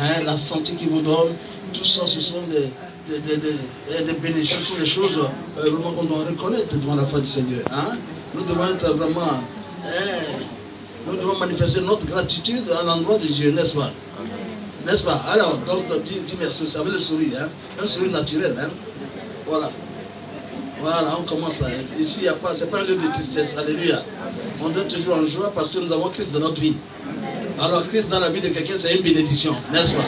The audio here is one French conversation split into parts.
hein, la santé qu'il vous donne, tout ça, ce sont des bénédictions, ce sont des choses vraiment qu'on doit reconnaître devant la face du Seigneur. Hein. Nous devons être vraiment, nous devons manifester notre gratitude à l'endroit de Dieu, n'est-ce pas? N'est-ce pas? Alors, donc, dis merci, avec le sourire, hein? Un sourire naturel. Hein? Voilà. Voilà, on commence. Ici, ce n'est pas un lieu de tristesse. Alléluia. On doit toujours en joie parce que nous avons Christ dans notre vie. Alors, Christ dans la vie de quelqu'un, c'est une bénédiction, n'est-ce pas?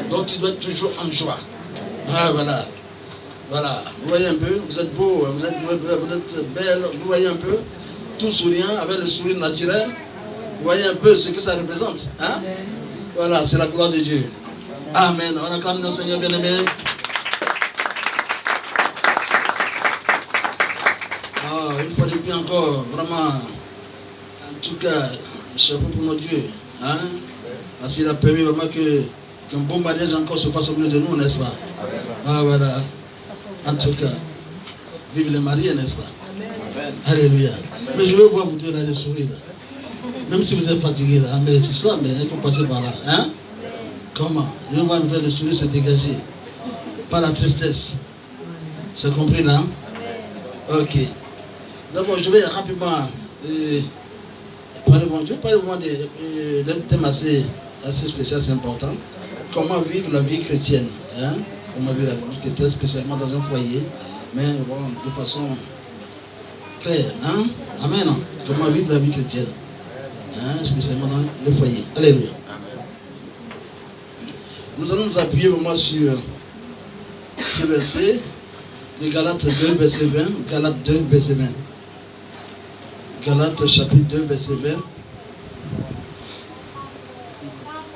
Donc, tu dois être toujours en joie. Ah, voilà. Voilà. Vous voyez un peu, vous êtes beau, vous êtes belle, vous voyez un peu, tout souriant, avec le sourire naturel. Vous voyez un peu ce que ça représente. Hein? Voilà, c'est la gloire de Dieu. Amen. On acclame notre Seigneur bien-aimé. Une fois de plus encore, vraiment, en tout cas, chapeau pour notre Dieu. Hein? Parce qu'il a permis vraiment qu'un bon mariage encore se fasse au milieu de nous, n'est-ce pas? Ah voilà. En tout cas, vive les mariés, n'est-ce pas? Amen. Alléluia. Mais je veux voir vous deux là, les sourires. Même si vous êtes fatigué là, mais c'est ça, mais il faut passer par là. Hein? Comment? Je veux voir le sourire se dégager. Pas la tristesse. C'est compris là? Ok. D'abord, je vais rapidement parler vraiment d'un thème assez spécial, c'est important. Comment vivre la vie chrétienne. Hein? Comment vivre la vie chrétienne, spécialement dans un foyer, mais bon, de façon claire. Hein? Amen. Comment vivre la vie chrétienne. Hein? Spécialement dans le foyer. Alléluia. Nous allons nous appuyer vraiment sur ce verset de Galates 2, verset 20. Galates 2, verset 20. Galates chapitre 2, verset 20.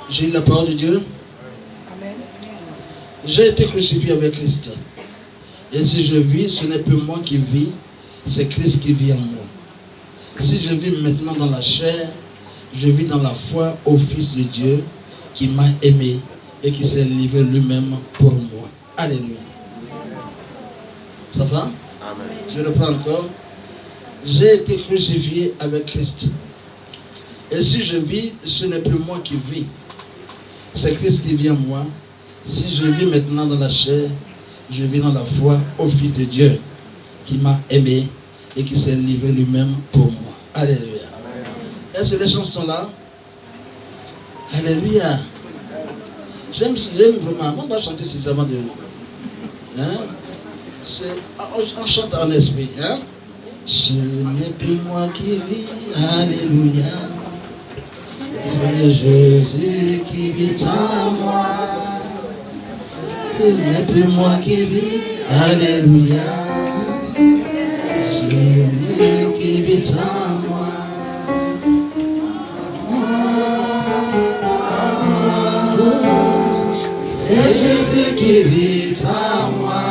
J'ai lu la parole de Dieu. Amen. J'ai été crucifié avec Christ. Et si je vis, ce n'est plus moi qui vis, c'est Christ qui vit en moi. Si je vis maintenant dans la chair, je vis dans la foi au Fils de Dieu qui m'a aimé et qui s'est livré lui-même pour moi. Alléluia. Ça va? Amen. Je reprends encore. J'ai été crucifié avec Christ. Et si je vis, ce n'est plus moi qui vis. C'est Christ qui vit en moi. Si je vis maintenant dans la chair, je vis dans la foi au Fils de Dieu qui m'a aimé et qui s'est livré lui-même pour moi. Alléluia. Est-ce que les chansons là? Alléluia. J'aime vraiment. On va chanter ces avant de. Hein? On chante en esprit. Hein? Ce n'est plus moi qui vis, alléluia. C'est Jésus qui vit en moi. Ce n'est plus moi qui vis, alléluia. Jésus qui vit en moi. C'est Jésus qui vit en moi.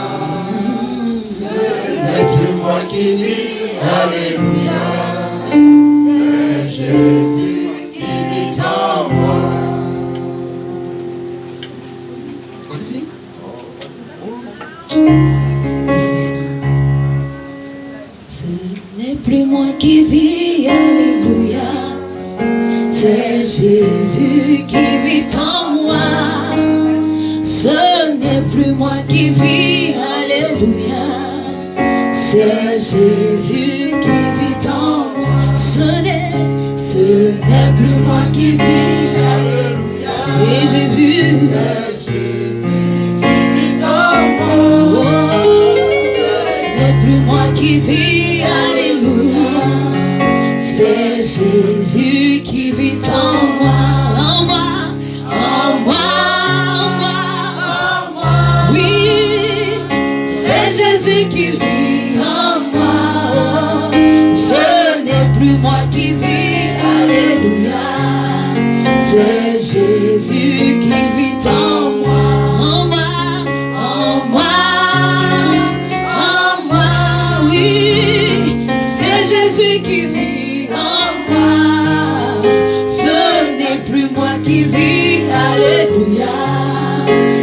Ce n'est plus moi qui vis. Alléluia, c'est Jésus qui vit en moi. Allez-y. Ce n'est plus moi qui vis, alléluia. C'est Jésus qui vit en moi. Ce n'est plus moi qui vis, alléluia. C'est Jésus qui vit en moi. Ce n'est plus moi qui vis. Alléluia. C'est Jésus. C'est Jésus qui vit en moi. Oh, ce n'est plus moi qui vis. Alléluia. C'est Jésus qui vit en moi. En moi. En moi. En moi. En moi. Oui. C'est Jésus qui vit. Moi qui vis, alléluia, c'est Jésus qui vit en moi, en moi, en moi, en moi, oui, c'est Jésus qui vit en moi, ce n'est plus moi qui vis, alléluia,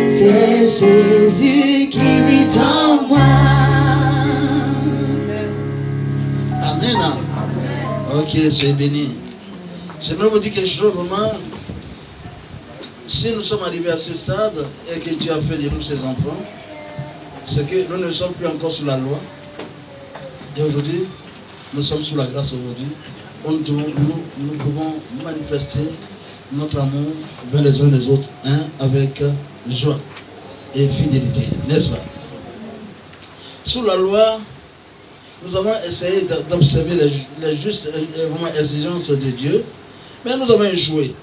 c'est Jésus qui vit en moi. Amen. Ok, soyez bénis. J'aimerais vous dire quelque chose vraiment. si nous sommes arrivés à ce stade et que Dieu a fait de nous ses enfants, c'est que nous ne sommes plus encore sous la loi. Et aujourd'hui, nous sommes sous la grâce aujourd'hui. Nous pouvons manifester notre amour vers les uns les autres, avec joie et fidélité, n'est-ce pas? Sous la loi, nous avons essayé d'observer les justes exigences de Dieu, mais nous avons échoué.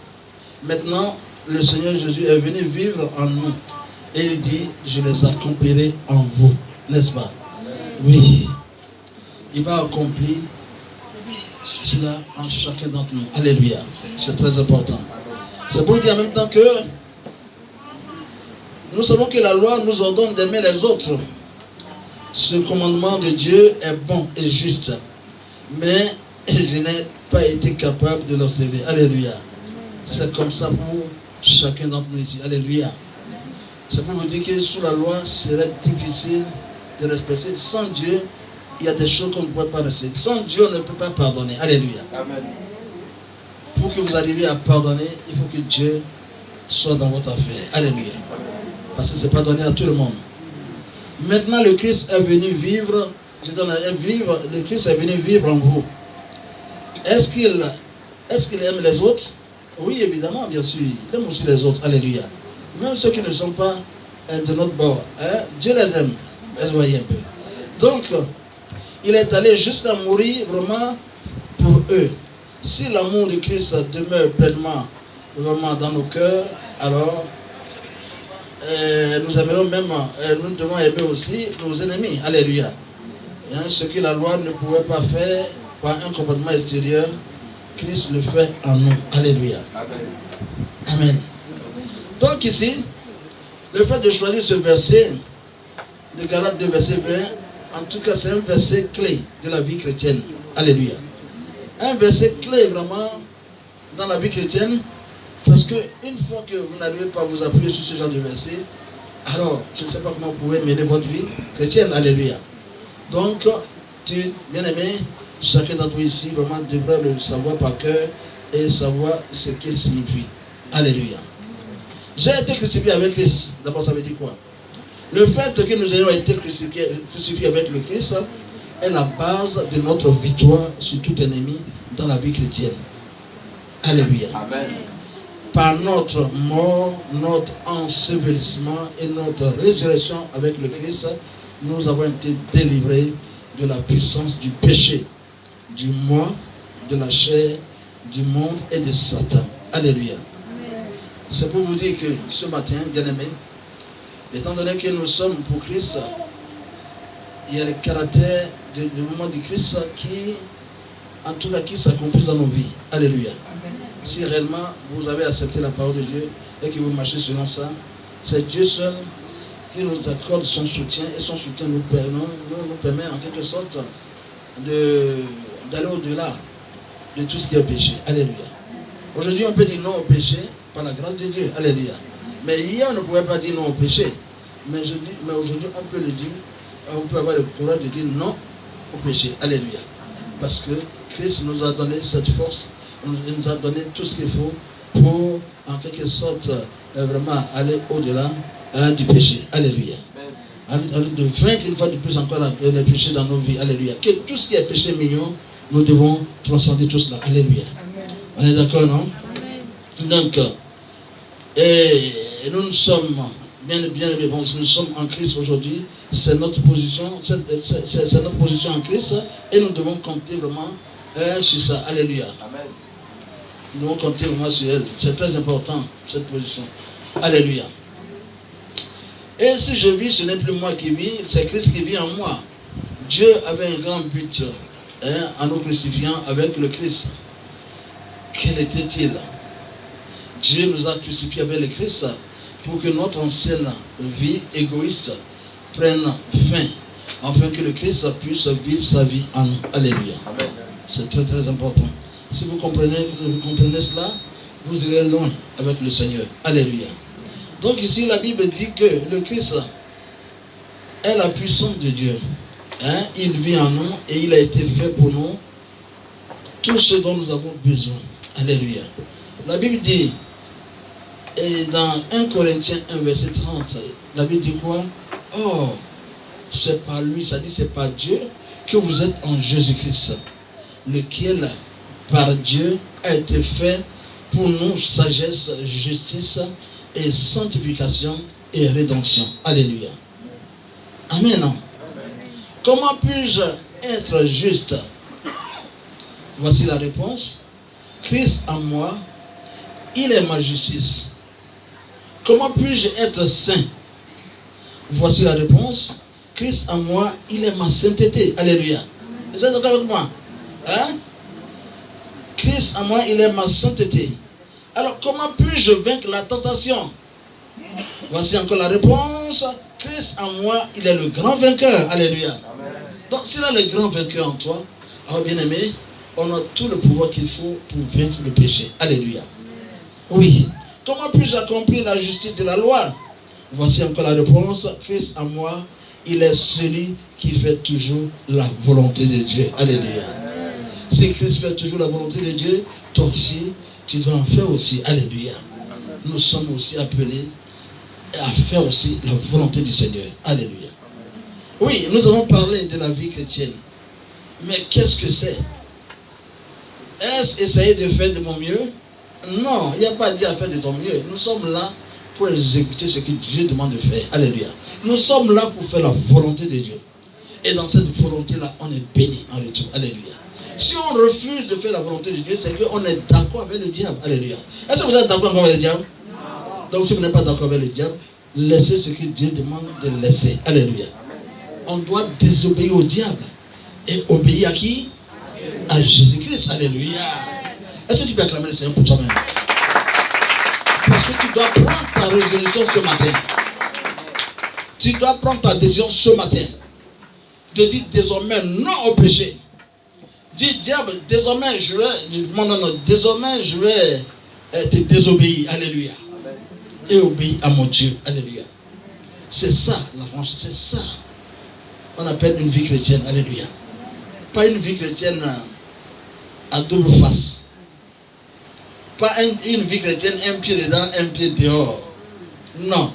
Maintenant, le Seigneur Jésus est venu vivre en nous. Et il dit, je les accomplirai en vous, n'est-ce pas? Oui. Il va accomplir cela en chacun d'entre nous. Alléluia. C'est très important. C'est pour dire en même temps que nous savons que la loi nous ordonne d'aimer les autres. Ce commandement de Dieu est bon et juste. Mais je n'ai pas été capable de l'observer. Alléluia. C'est comme ça pour chacun d'entre nous ici. Alléluia. C'est pour vous dire que sous la loi, c'est difficile de respecter. Sans Dieu, il y a des choses qu'on ne peut pas respecter. Sans Dieu, on ne peut pas pardonner. Alléluia. Amen. Pour que vous arriviez à pardonner, il faut que Dieu soit dans votre affaire. Alléluia. Parce que ce n'est pas donné à tout le monde. Maintenant, le Christ est venu vivre. Le Christ est venu vivre en vous. Est-ce qu'il aime les autres? Oui, évidemment, bien sûr. Il aime aussi les autres. Alléluia. Même ceux qui ne sont pas de notre bord. Dieu les aime. Vous voyez un peu. Donc, il est allé jusqu'à mourir vraiment pour eux. Si l'amour de Christ demeure pleinement vraiment dans nos cœurs, alors nous aimerons même, nous devons aimer aussi nos ennemis. Alléluia. Ce que la loi ne pouvait pas faire par un comportement extérieur, Christ le fait en nous. Alléluia. Amen. Amen. Donc ici, le fait de choisir ce verset, de Galates 2, verset 20, en tout cas c'est un verset clé de la vie chrétienne. Alléluia. Un verset clé vraiment dans la vie chrétienne, parce que une fois que vous n'arrivez pas à vous appuyer sur ce genre de verset, alors je ne sais pas comment vous pouvez mener votre vie chrétienne. Alléluia. Donc, bien aimé, chacun d'entre vous ici vraiment devrait le savoir par cœur et savoir ce qu'il signifie. Alléluia. J'ai été crucifié avec Christ. D'abord, ça veut dire quoi? Le fait que nous ayons été crucifiés avec le Christ est la base de notre victoire sur tout ennemi dans la vie chrétienne. Alléluia. Amen. Par notre mort, notre ensevelissement et notre résurrection avec le Christ, nous avons été délivrés de la puissance du péché, du moi, de la chair, du monde et de Satan. Alléluia. C'est pour vous dire que ce matin, bien-aimés, étant donné que nous sommes pour Christ, il y a le caractère du moment du Christ qui, en tout cas, qui s'accomplit dans nos vies. Alléluia. Si réellement vous avez accepté la parole de Dieu et que vous marchez selon ça, c'est Dieu seul qui nous accorde son soutien, et son soutien nous permet en quelque sorte d'aller au-delà de tout ce qui est péché. Alléluia. Aujourd'hui, on peut dire non au péché par la grâce de Dieu. Alléluia. Mais hier, on ne pouvait pas dire non au péché. Mais aujourd'hui, on peut le dire. On peut avoir le courage de dire non au péché. Alléluia. Parce que Christ nous a donné cette force. Il nous a donné tout ce qu'il faut pour, en quelque sorte, vraiment aller au-delà du péché. Alléluia. De vaincre une fois de plus encore les péchés dans nos vies. Alléluia. Que tout ce qui est péché mignon, nous devons transcender tout cela. Alléluia. Amen. On est d'accord, non? Amen. Donc, et nous sommes bien bon, nous sommes en Christ aujourd'hui. C'est notre position, c'est notre position en Christ, et nous devons compter vraiment sur ça. Alléluia. Amen. Nous devons compter vraiment sur elle. C'est très important, cette position. Alléluia. Et si je vis, ce n'est plus moi qui vis, c'est Christ qui vit en moi. Dieu avait un grand but en nous crucifiant avec le Christ. Quel était-il? Dieu nous a crucifiés avec le Christ pour que notre ancienne vie égoïste prenne fin, afin que le Christ puisse vivre sa vie en nous. Alléluia. Amen. C'est très très important. Si vous comprenez cela, vous irez loin avec le Seigneur. Alléluia. Donc ici la Bible dit que le Christ est la puissance de Dieu. Il vit en nous et il a été fait pour nous tout ce dont nous avons besoin. Alléluia. La Bible dit, Et dans 1 Corinthiens 1, verset 30, David dit quoi? Oh, c'est par lui, ça dit c'est par Dieu que vous êtes en Jésus-Christ, lequel, par Dieu, a été fait pour nous sagesse, justice et sanctification et rédemption. Alléluia. Amen. Comment puis-je être juste? Voici la réponse. Christ en moi, il est ma justice. Comment puis-je être saint? Voici la réponse. Christ en moi, il est ma sainteté. Alléluia. Vous êtes d'accord avec moi? Hein? Christ en moi, il est ma sainteté. Alors, comment puis-je vaincre la tentation? Voici encore la réponse. Christ en moi, il est le grand vainqueur. Alléluia. Amen. Donc, s'il a le grand vainqueur en toi, alors bien aimé, on a tout le pouvoir qu'il faut pour vaincre le péché. Alléluia. Oui. Comment puis-je accomplir la justice de la loi? Voici encore la réponse. Christ en moi, il est celui qui fait toujours la volonté de Dieu. Alléluia. Si Christ fait toujours la volonté de Dieu, toi aussi, tu dois en faire aussi. Alléluia. Nous sommes aussi appelés à faire aussi la volonté du Seigneur. Alléluia. Oui, nous avons parlé de la vie chrétienne. Mais qu'est-ce que c'est? Est-ce essayer de faire de mon mieux? Non, il n'y a pas dit à faire de ton mieux. Nous sommes là pour exécuter ce que Dieu demande de faire. Alléluia. Nous sommes là pour faire la volonté de Dieu. Et dans cette volonté-là, on est béni en retour. Alléluia. Si on refuse de faire la volonté de Dieu, c'est qu'on est d'accord avec le diable. Alléluia. Est-ce que vous êtes d'accord avec le diable? Donc si vous n'êtes pas d'accord avec le diable, laissez ce que Dieu demande de laisser. Alléluia. On doit désobéir au diable. Et obéir à qui? À Jésus-Christ. Alléluia. Est-ce que tu peux acclamer le Seigneur pour toi-même? Parce que tu dois prendre ta résolution ce matin. Tu dois prendre ta décision ce matin. De dire désormais non au péché. Dis diable, désormais je vais te désobéir. Alléluia. Et obéir à mon Dieu. Alléluia. C'est ça la franchise. C'est ça. On appelle une vie chrétienne. Alléluia. Pas une vie chrétienne à double face. Pas une vie chrétienne, un pied dedans, un pied dehors. Non.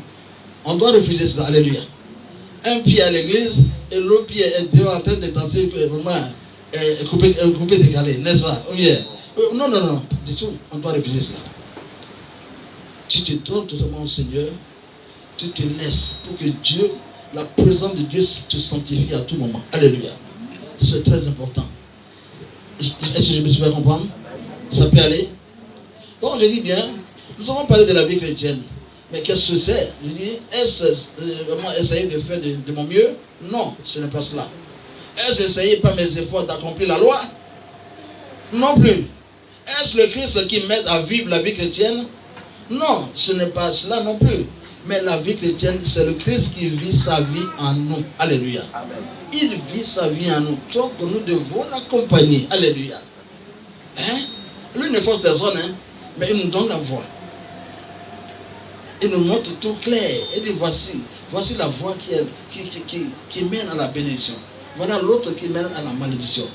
On doit refuser cela. Alléluia. Un pied à l'église et l'autre pied est dehors en train de danser vraiment coupé décalé, n'est-ce pas? Non, pas du tout. On doit refuser cela. Tu te donnes tout simplement au Seigneur, tu te laisses pour que Dieu, la présence de Dieu te sanctifie à tout moment. Alléluia. C'est très important. Est-ce que je me suis fait comprendre? Ça peut aller? Donc je dis bien, nous avons parlé de la vie chrétienne. Mais qu'est-ce que c'est? Je dis, est-ce vraiment essayer de faire de mon mieux? Non, ce n'est pas cela. Est-ce essayer par mes efforts d'accomplir la loi? Non plus. Est-ce le Christ qui m'aide à vivre la vie chrétienne? Non, ce n'est pas cela non plus. Mais la vie chrétienne, c'est le Christ qui vit sa vie en nous. Alléluia. Amen. Il vit sa vie en nous. Donc nous devons l'accompagner. Alléluia. Hein? Lui ne force personne, hein? Mais il nous donne la voie. Il nous montre tout clair. Il dit voici la voie qui mène à la bénédiction. Voilà l'autre qui mène à la malédiction.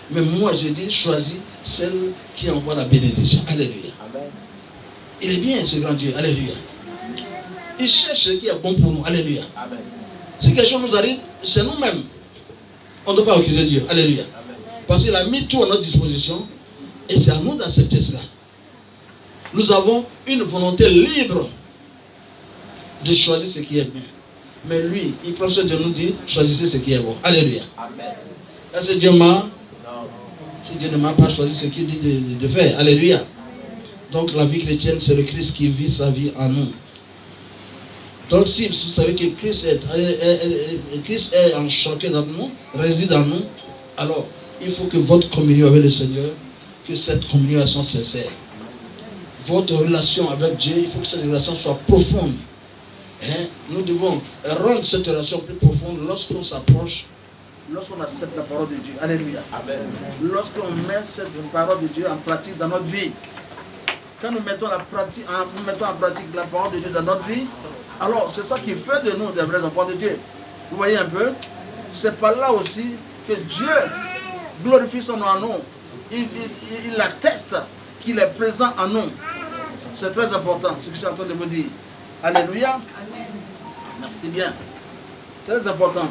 Mais moi je dis choisis celle qui envoie la bénédiction. Alléluia. Amen. Il est bien ce grand Dieu. Alléluia. Il cherche ce qui est bon pour nous. Alléluia. Amen. Si quelque chose nous arrive, c'est nous-mêmes. On ne doit pas accuser Dieu. Alléluia. Amen. Parce qu'il a mis tout à notre disposition et c'est à nous d'accepter cela. Nous avons une volonté libre de choisir ce qui est bien. Mais lui, il prend soin de nous dire, choisissez ce qui est bon. Alléluia. Amen. Est-ce que Dieu m'a? Non. Si Dieu ne m'a pas choisi ce qu'il dit de faire. Alléluia. Donc la vie chrétienne, c'est le Christ qui vit sa vie en nous. Donc si vous savez que Christ est en chacun d'entre nous, réside en nous, alors il faut que votre communion avec le Seigneur, que cette communion soit sincère. Votre relation avec Dieu, il faut que cette relation soit profonde. Hein? Nous devons rendre cette relation plus profonde lorsqu'on s'approche, lorsqu'on accepte la parole de Dieu. Alléluia. Amen. Lorsqu'on met cette parole de Dieu en pratique dans notre vie. Quand nous mettons en pratique la parole de Dieu dans notre vie, alors c'est ça qui fait de nous des vrais enfants de Dieu. Vous voyez un peu? C'est par là aussi que Dieu glorifie son nom en nous. Il atteste qu'il est présent en nous. C'est très important ce que je suis en train de vous dire. Alléluia. Amen. Merci bien. Très important.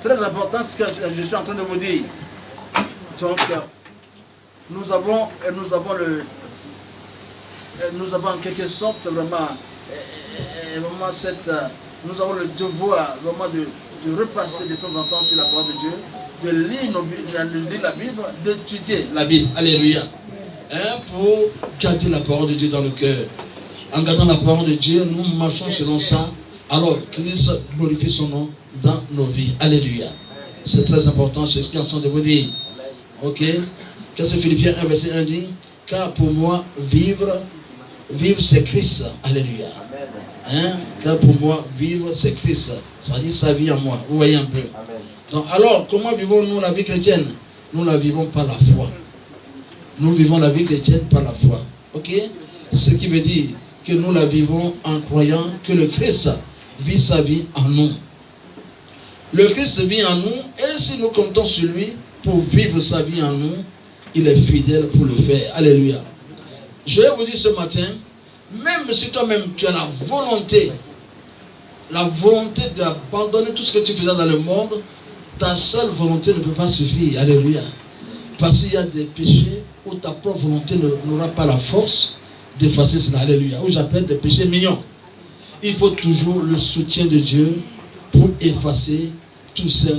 Très important ce que je suis en train de vous dire. Donc, nous avons en quelque sorte vraiment nous avons le devoir vraiment de repasser de temps en temps sur la parole de Dieu, de lire la Bible, d'étudier la Bible. Alléluia. Pour garder la parole de Dieu dans le cœur. En gardant la parole de Dieu, nous marchons selon ça. Alors, Christ glorifie son nom dans nos vies. Alléluia. C'est très important, c'est ce qu'il est en train de vous dire. Ok? Qu'est-ce que Philippiens 1, verset 1 dit? Car pour moi, vivre c'est Christ. Alléluia. Car pour moi, vivre c'est Christ. Ça dit sa vie en moi. Vous voyez un peu. Donc, alors, comment vivons-nous la vie chrétienne? Nous la vivons par la foi. Nous vivons la vie chrétienne par la foi. Ok? Ce qui veut dire que nous la vivons en croyant que le Christ vit sa vie en nous. Le Christ vit en nous, et si nous comptons sur lui pour vivre sa vie en nous, il est fidèle pour le faire. Alléluia. Je vais vous dire ce matin, même si toi-même tu as la volonté d'abandonner tout ce que tu faisais dans le monde, ta seule volonté ne peut pas suffire. Alléluia. Parce qu'il y a des péchés où ta propre volonté n'aura pas la force d'effacer cela. Alléluia. Où j'appelle des péchés mignons. Il faut toujours le soutien de Dieu pour effacer tous ces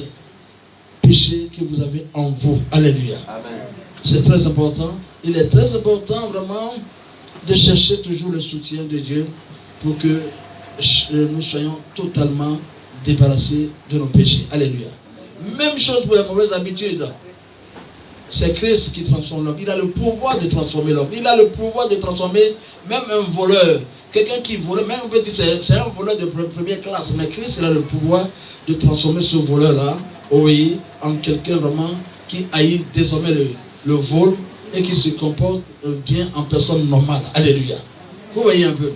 péchés que vous avez en vous. Alléluia. Amen. C'est très important. Il est très important vraiment de chercher toujours le soutien de Dieu pour que nous soyons totalement débarrassés de nos péchés. Alléluia. Même chose pour les mauvaises habitudes. C'est Christ qui transforme l'homme. Il a le pouvoir de transformer l'homme. Il a le pouvoir de transformer même un voleur. Quelqu'un qui vole, même on peut dire c'est un voleur de première classe. Mais Christ, il a le pouvoir de transformer ce voleur-là, oui, en quelqu'un vraiment qui haït désormais le vol et qui se comporte bien en personne normale. Alléluia. Vous voyez un peu.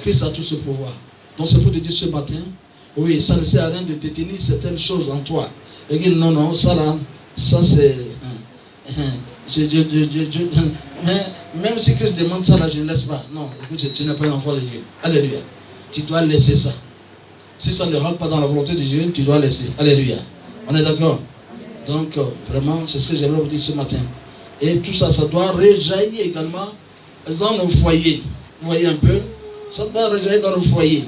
Christ a tout ce pouvoir. Donc c'est pour te dire ce matin, oui, ça ne sert à rien de détenir certaines choses en toi. Et dire non, ça là, ça c'est... Même si Christ demande ça là, je ne laisse pas. Non, écoute, tu n'es pas un enfant de Dieu. Alléluia. Tu dois laisser ça. Si ça ne rentre pas dans la volonté de Dieu, tu dois laisser. Alléluia. On est d'accord? Donc, vraiment, c'est ce que j'aimerais vous dire ce matin. Et tout ça, ça doit rejaillir également dans nos foyers. Vous voyez un peu? Ça doit rejaillir dans nos foyers.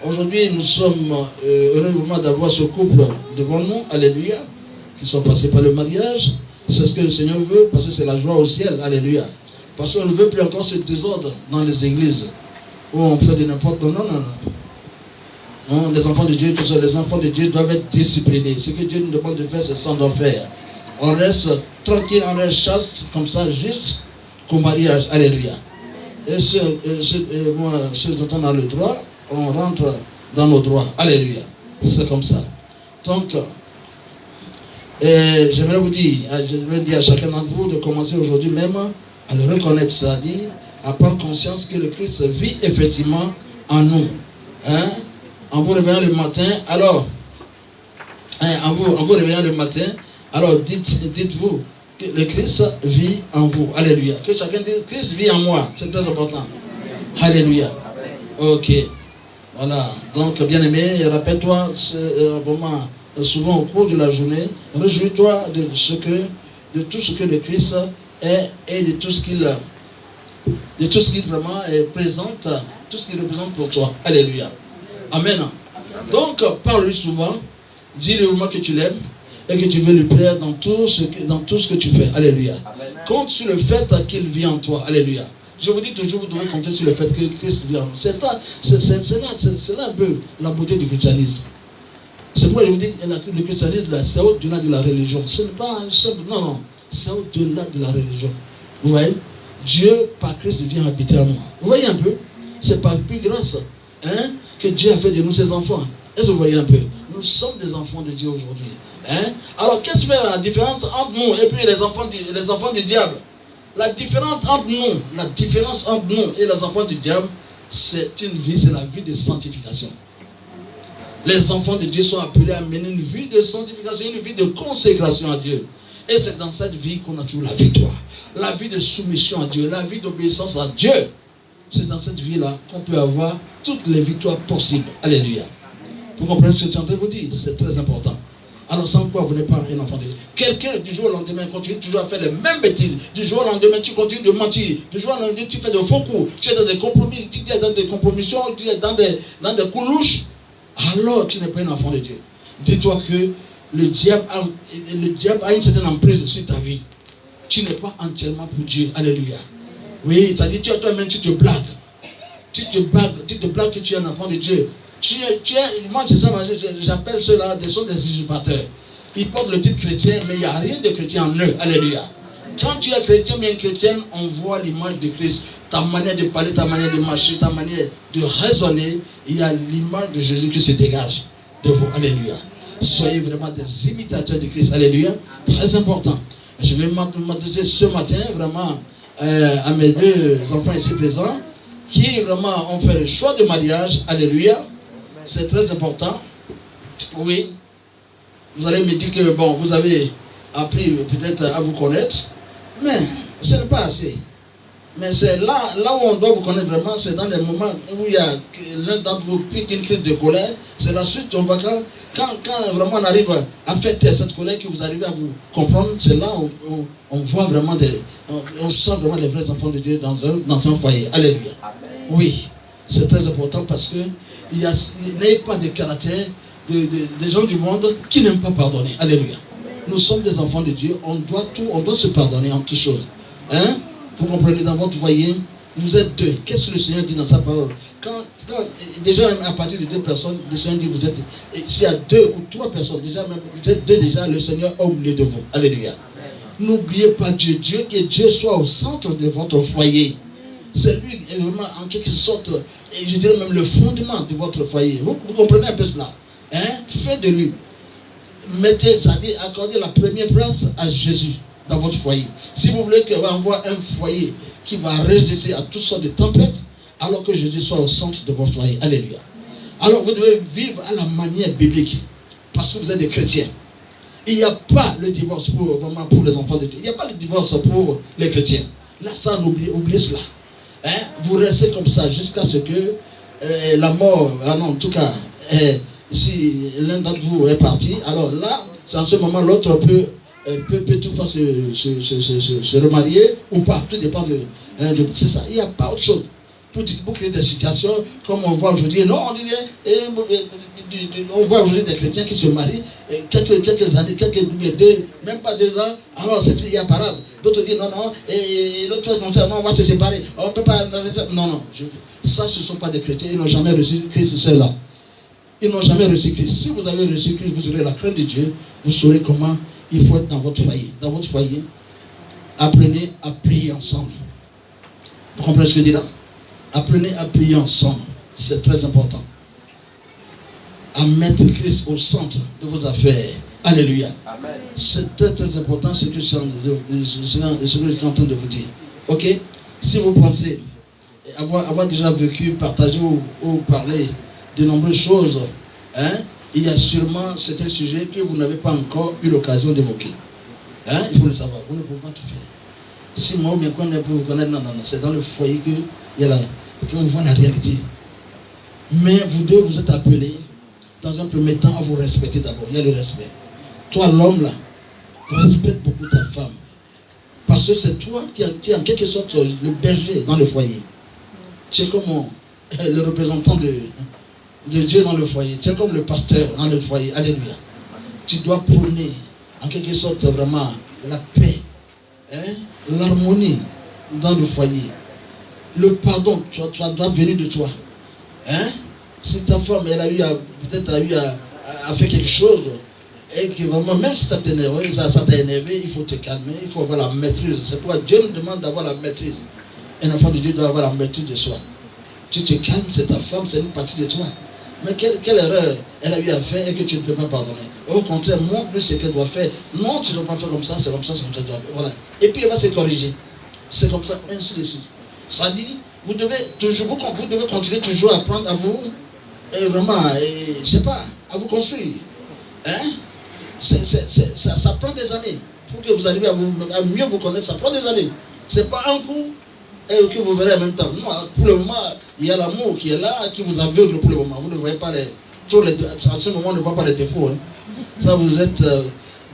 Aujourd'hui, nous sommes heureux d'avoir ce couple devant nous. Alléluia. Qui sont passés par le mariage. C'est ce que le Seigneur veut, parce que c'est la joie au ciel. Alléluia. Parce qu'on ne veut plus encore ce désordre dans les églises, où on fait de n'importe quoi. Non, les enfants de Dieu, tout ça, les enfants de Dieu doivent être disciplinés. Ce que Dieu nous demande de faire, c'est ça qu'on doit faire. On reste tranquille, on reste chaste, comme ça, juste qu'au mariage. Alléluia. Et ceux dont on a le droit, on rentre dans nos droits. Alléluia. C'est comme ça. Donc, j'aimerais vous dire, à chacun d'entre vous de commencer aujourd'hui même à le reconnaître, c'est-à-dire à prendre conscience que le Christ vit effectivement en nous. En vous réveillant le matin, alors, en vous réveillant le matin, alors dites-vous que le Christ vit en vous. Alléluia. Que chacun dise, Christ vit en moi. C'est très important. Alléluia. Ok. Voilà. Donc, bien-aimé, rappelle-toi, vraiment, souvent au cours de la journée, réjouis-toi de tout ce que le Christ est et de tout ce qu'il vraiment présente, tout ce qu'il représente pour toi. Alléluia. Amen. Donc, parle-lui souvent, dis-lui au moins que tu l'aimes et que tu veux lui plaire dans tout ce que tu fais. Alléluia. Compte sur le fait qu'il vit en toi. Alléluia. Je vous dis toujours, vous devez compter sur le fait que Christ vit en vous. C'est là un peu la beauté du christianisme. C'est pourquoi je vous dis, le christianisme, c'est au-delà de la religion. Ce n'est pas un simple, non, c'est au-delà de la religion. Vous voyez? Dieu, par Christ, vient habiter en nous. Vous voyez un peu? C'est par plus grâce que Dieu a fait de nous ses enfants. Est-ce que vous voyez un peu? Nous sommes des enfants de Dieu aujourd'hui. Alors, qu'est-ce que fait la différence entre nous et puis les enfants du diable? La différence entre nous et les enfants du diable, c'est la vie de sanctification. Les enfants de Dieu sont appelés à mener une vie de sanctification, une vie de consécration à Dieu. Et c'est dans cette vie qu'on a toujours la victoire. La vie de soumission à Dieu, la vie d'obéissance à Dieu. C'est dans cette vie-là qu'on peut avoir toutes les victoires possibles. Alléluia. Vous comprenez ce que je suis en train de vous dire? C'est très important. Alors sans quoi vous n'êtes pas un enfant de Dieu. Quelqu'un du jour au lendemain continue toujours à faire les mêmes bêtises. Du jour au lendemain tu continues de mentir. Du jour au lendemain tu fais de faux coups. Tu es dans des compromis, tu es dans des compromissions, tu es dans des coups louches. Alors tu n'es pas un enfant de Dieu. Dis-toi que le diable a une certaine emprise sur ta vie. Tu n'es pas entièrement pour Dieu. Alléluia. Oui, ça dit toi-même tu te blagues. Tu te blagues que tu es un enfant de Dieu. Moi c'est ça, j'appelle ceux-là sont des usurpateurs. Ils portent le titre chrétien, mais il n'y a rien de chrétien en eux. Alléluia. Quand tu es chrétien, bien chrétienne, on voit l'image de Christ. Ta manière de parler, ta manière de marcher, ta manière de raisonner, il y a l'image de Jésus qui se dégage de vous. Alléluia. Soyez vraiment des imitateurs de Christ. Alléluia. Très important. Je vais m'adresser ce matin vraiment à mes deux enfants ici présents qui vraiment ont fait le choix de mariage. Alléluia. C'est très important. Oui. Vous allez me dire que bon, vous avez appris peut-être à vous connaître, mais ce n'est pas assez. Mais c'est là où on doit vous connaître vraiment, c'est dans les moments où il y a l'un d'entre vous pique une crise de colère. C'est la suite, on va quand vraiment on arrive à faire taire cette colère, que vous arrivez à vous comprendre, c'est là où on voit vraiment on sent vraiment les vrais enfants de Dieu dans un foyer. Alléluia. Oui, c'est très important parce que il n'y a pas de caractère des gens du monde qui n'aiment pas pardonner. Alléluia. Nous sommes des enfants de Dieu, on doit se pardonner en toutes choses. Hein? Vous comprenez, dans votre foyer, vous êtes deux. Qu'est-ce que le Seigneur dit dans sa parole? Déjà, à partir de deux personnes, le Seigneur dit, s'il y a deux ou trois personnes, déjà, même, vous êtes deux déjà, le Seigneur est au milieu de vous. Alléluia. N'oubliez pas Dieu. Que Dieu soit au centre de votre foyer. C'est lui, vraiment, en quelque sorte, et je dirais même le fondement de votre foyer. Vous comprenez un peu cela? Hein? Faites de lui. C'est-à-dire, accordez la première place à Jésus dans votre foyer. Si vous voulez qu'on envoie un foyer qui va résister à toutes sortes de tempêtes, alors que Jésus soit au centre de votre foyer. Alléluia. Alors vous devez vivre à la manière biblique, parce que vous êtes des chrétiens. Il n'y a pas le divorce vraiment pour les enfants de Dieu. Il n'y a pas le divorce pour les chrétiens. Là, ça, oubliez cela. Hein? Vous restez comme ça jusqu'à ce que la mort, en tout cas, si l'un d'entre vous est parti, alors là, c'est en ce moment l'autre peut toutefois se remarier ou pas. Tout dépend c'est ça. Il n'y a pas autre chose. Pour créer des situations comme on voit aujourd'hui. Non, on voit aujourd'hui des chrétiens qui se marient quelques années, même pas 2 ans. Alors c'est irréparable. D'autres disent non, et l'autre dit non, on va se séparer. On ne peut pas. Non. Ça, ce ne sont pas des chrétiens. Ils n'ont jamais reçu Christ, ceux-là. Ils n'ont jamais reçu Christ. Si vous avez reçu Christ, vous aurez la crainte de Dieu. Vous saurez comment il faut être dans votre foyer. Dans votre foyer, apprenez à prier ensemble. Vous comprenez ce que je dis là? Apprenez à prier ensemble. C'est très important. À mettre Christ au centre de vos affaires. Alléluia. Amen. C'est très très important ce que je suis en train de vous dire. Ok? Si vous pensez avoir déjà vécu, partagé ou parlé de nombreuses choses, hein, il y a sûrement certains sujets que vous n'avez pas encore eu l'occasion d'évoquer. Hein, il faut le savoir. Vous ne pouvez pas tout faire. Si moi ou bien qu'on ne peut vous connaître, non. C'est dans le foyer qu'on voit la réalité. Mais vous deux, vous êtes appelés, dans un premier temps, à vous respecter d'abord. Il y a le respect. Toi, l'homme, là, respecte beaucoup ta femme. Parce que c'est toi qui es en quelque sorte le berger dans le foyer. Tu es comme le représentant de Dieu dans le foyer. Tu es comme le pasteur dans le foyer. Alléluia. Tu dois prôner en quelque sorte vraiment la paix, hein, l'harmonie dans le foyer. Le pardon, tu dois venir de toi. Hein? Si ta femme, elle a eu peut-être à faire quelque chose, et que vraiment, même si ça t'a énervé, il faut te calmer, il faut avoir la maîtrise. C'est pourquoi Dieu nous demande d'avoir la maîtrise. Un enfant de Dieu doit avoir la maîtrise de soi. Tu te calmes, c'est ta femme, c'est une partie de toi. Mais quelle erreur elle a eu à faire et que tu ne peux pas pardonner. Au contraire, montre-lui ce qu'elle doit faire. Non, tu ne dois pas faire comme ça, c'est comme ça, voilà. Et puis elle va se corriger. C'est comme ça, ainsi de suite. Ça dit, vous devez continuer toujours à apprendre à vous, et vraiment, je ne sais pas, à vous construire. Hein? Ça prend des années. pour que vous arriviez à mieux vous connaître, ça prend des années. Ce n'est pas un coup et que vous verrez en même temps. Non, pour le moment, il y a l'amour qui est là, qui vous aveugle pour le moment. Vous ne voyez pas à ce moment, on ne voit pas les défauts. Hein. Ça, vous êtes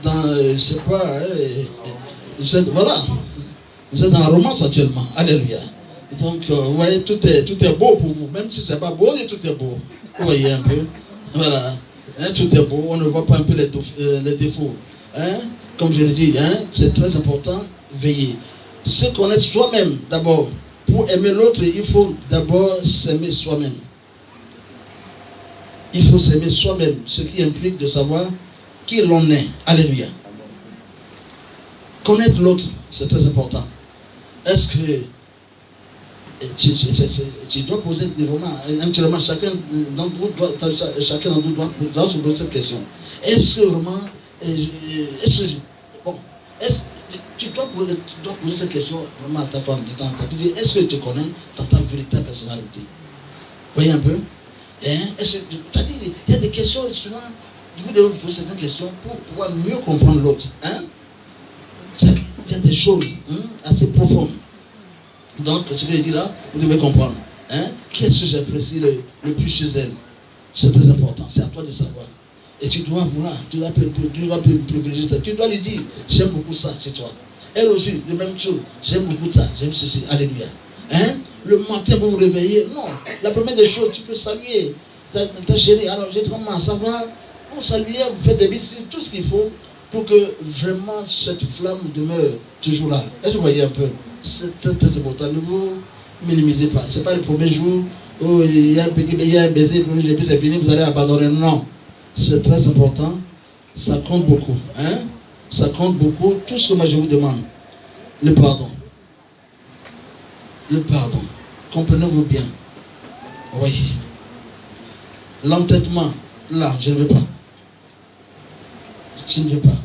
dans, je ne sais pas, voilà. Vous êtes dans la romance actuellement. Alléluia. Donc, vous voyez, tout est beau pour vous. Même si ce n'est pas beau, tout est beau. Vous voyez un peu. Voilà. Hein, tout est beau. On ne voit pas un peu les défauts. Hein? Comme je l'ai dit, hein, c'est très important, veiller. Se connaître soi-même d'abord. Pour aimer l'autre, il faut d'abord s'aimer soi-même. Il faut s'aimer soi-même, ce qui implique de savoir qui l'on est. Alléluia. Connaître l'autre, c'est très important. Est-ce que tu dois poser vraiment, chacun d'entre vous doit se poser cette question. Est-ce que vraiment, tu dois poser cette question vraiment à ta femme de temps en temps. Tu dis, est-ce que tu connais ta véritable personnalité? Vous voyez un peu? Hein? Il y a des questions, souvent, vous devez vous poser certaines questions pour pouvoir mieux comprendre l'autre. Hein? Il y a des choses assez profondes. Donc, ce que je dis là, vous devez comprendre. Hein? Qu'est-ce que j'apprécie le plus chez elle? C'est très important. C'est à toi de savoir. Et tu dois vouloir, tu dois privilégier ça. Tu dois lui dire, j'aime beaucoup ça chez toi. Elle aussi, de même chose. J'aime beaucoup ça, j'aime ceci. Alléluia. Hein? Le matin, vous vous réveillez. Non, la première des choses, tu peux saluer ta chérie. Alors, j'ai vraiment, ça va. Vous saluez, vous faites des bêtises, tout ce qu'il faut pour que vraiment cette flamme demeure toujours là. Est-ce que vous voyez un peu? C'est très, très important. Ne vous minimisez pas. Ce n'est pas le premier jour où il y a un baiser, et puis c'est fini, vous allez abandonner. Non. C'est très important. Ça compte beaucoup. Hein? Ça compte beaucoup. Tout ce que moi je vous demande. Le pardon. Le pardon. Comprenez-vous bien. Oui. L'entêtement. Là, je ne veux pas. Je ne veux pas.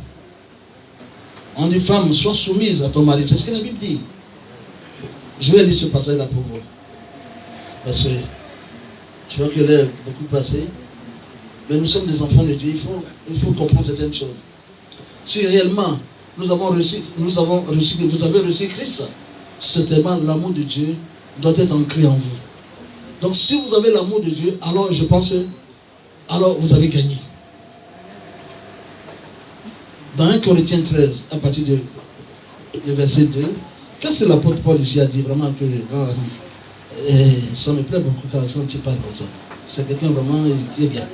On dit, femme, sois soumise à ton mari. C'est ce que la Bible dit. Je vais lire ce passage-là pour vous. Parce que je vois que l'heure est beaucoup passée. Mais nous sommes des enfants de Dieu. Il faut comprendre certaines choses. Si réellement vous avez reçu Christ, certainement l'amour de Dieu doit être ancré en vous. Donc si vous avez l'amour de Dieu, alors je pense alors vous avez gagné. Dans 1 Corinthiens 13, à partir de verset 2, qu'est-ce que l'apôtre Paul ici a dit vraiment que ça me plaît beaucoup quand tu parles comme ça. C'est quelqu'un vraiment qui est bien.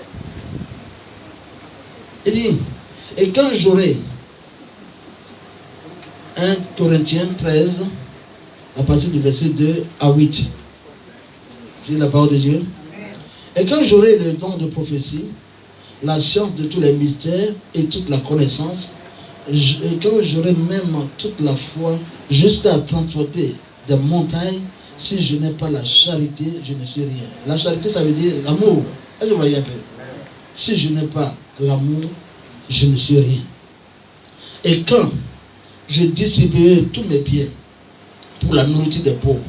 Il dit, et quand j'aurai 1 Corinthiens 13, à partir du verset 2 à 8, j'ai la parole de Dieu. Et quand j'aurai le don de prophétie, la science de tous les mystères et toute la connaissance, et quand j'aurai même toute la foi, jusqu'à transporter des montagnes, si je n'ai pas la charité, je ne suis rien. La charité, ça veut dire l'amour. Est-ce que vous voyez un peu? Si je n'ai pas l'amour, je ne suis rien. Et quand je distribuerai tous mes biens pour la nourriture des pauvres,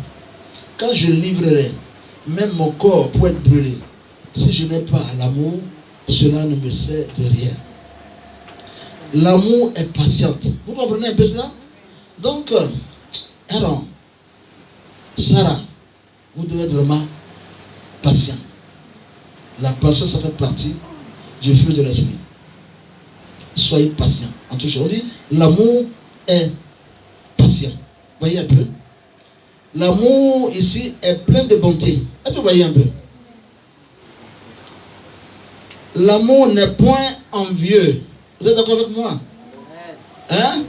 quand je livrerai même mon corps pour être brûlé, si je n'ai pas l'amour, cela ne me sert de rien. L'amour est patiente. Vous comprenez un peu cela? Donc, Aaron, Sarah, vous devez être vraiment patient. La patience, ça fait partie du fruit de l'esprit. Soyez patient. En tout cas, on dit, l'amour est patient. Voyez un peu. L'amour ici est plein de bonté. Est-ce que vous voyez un peu? L'amour n'est point envieux. Vous êtes d'accord avec moi? Hein?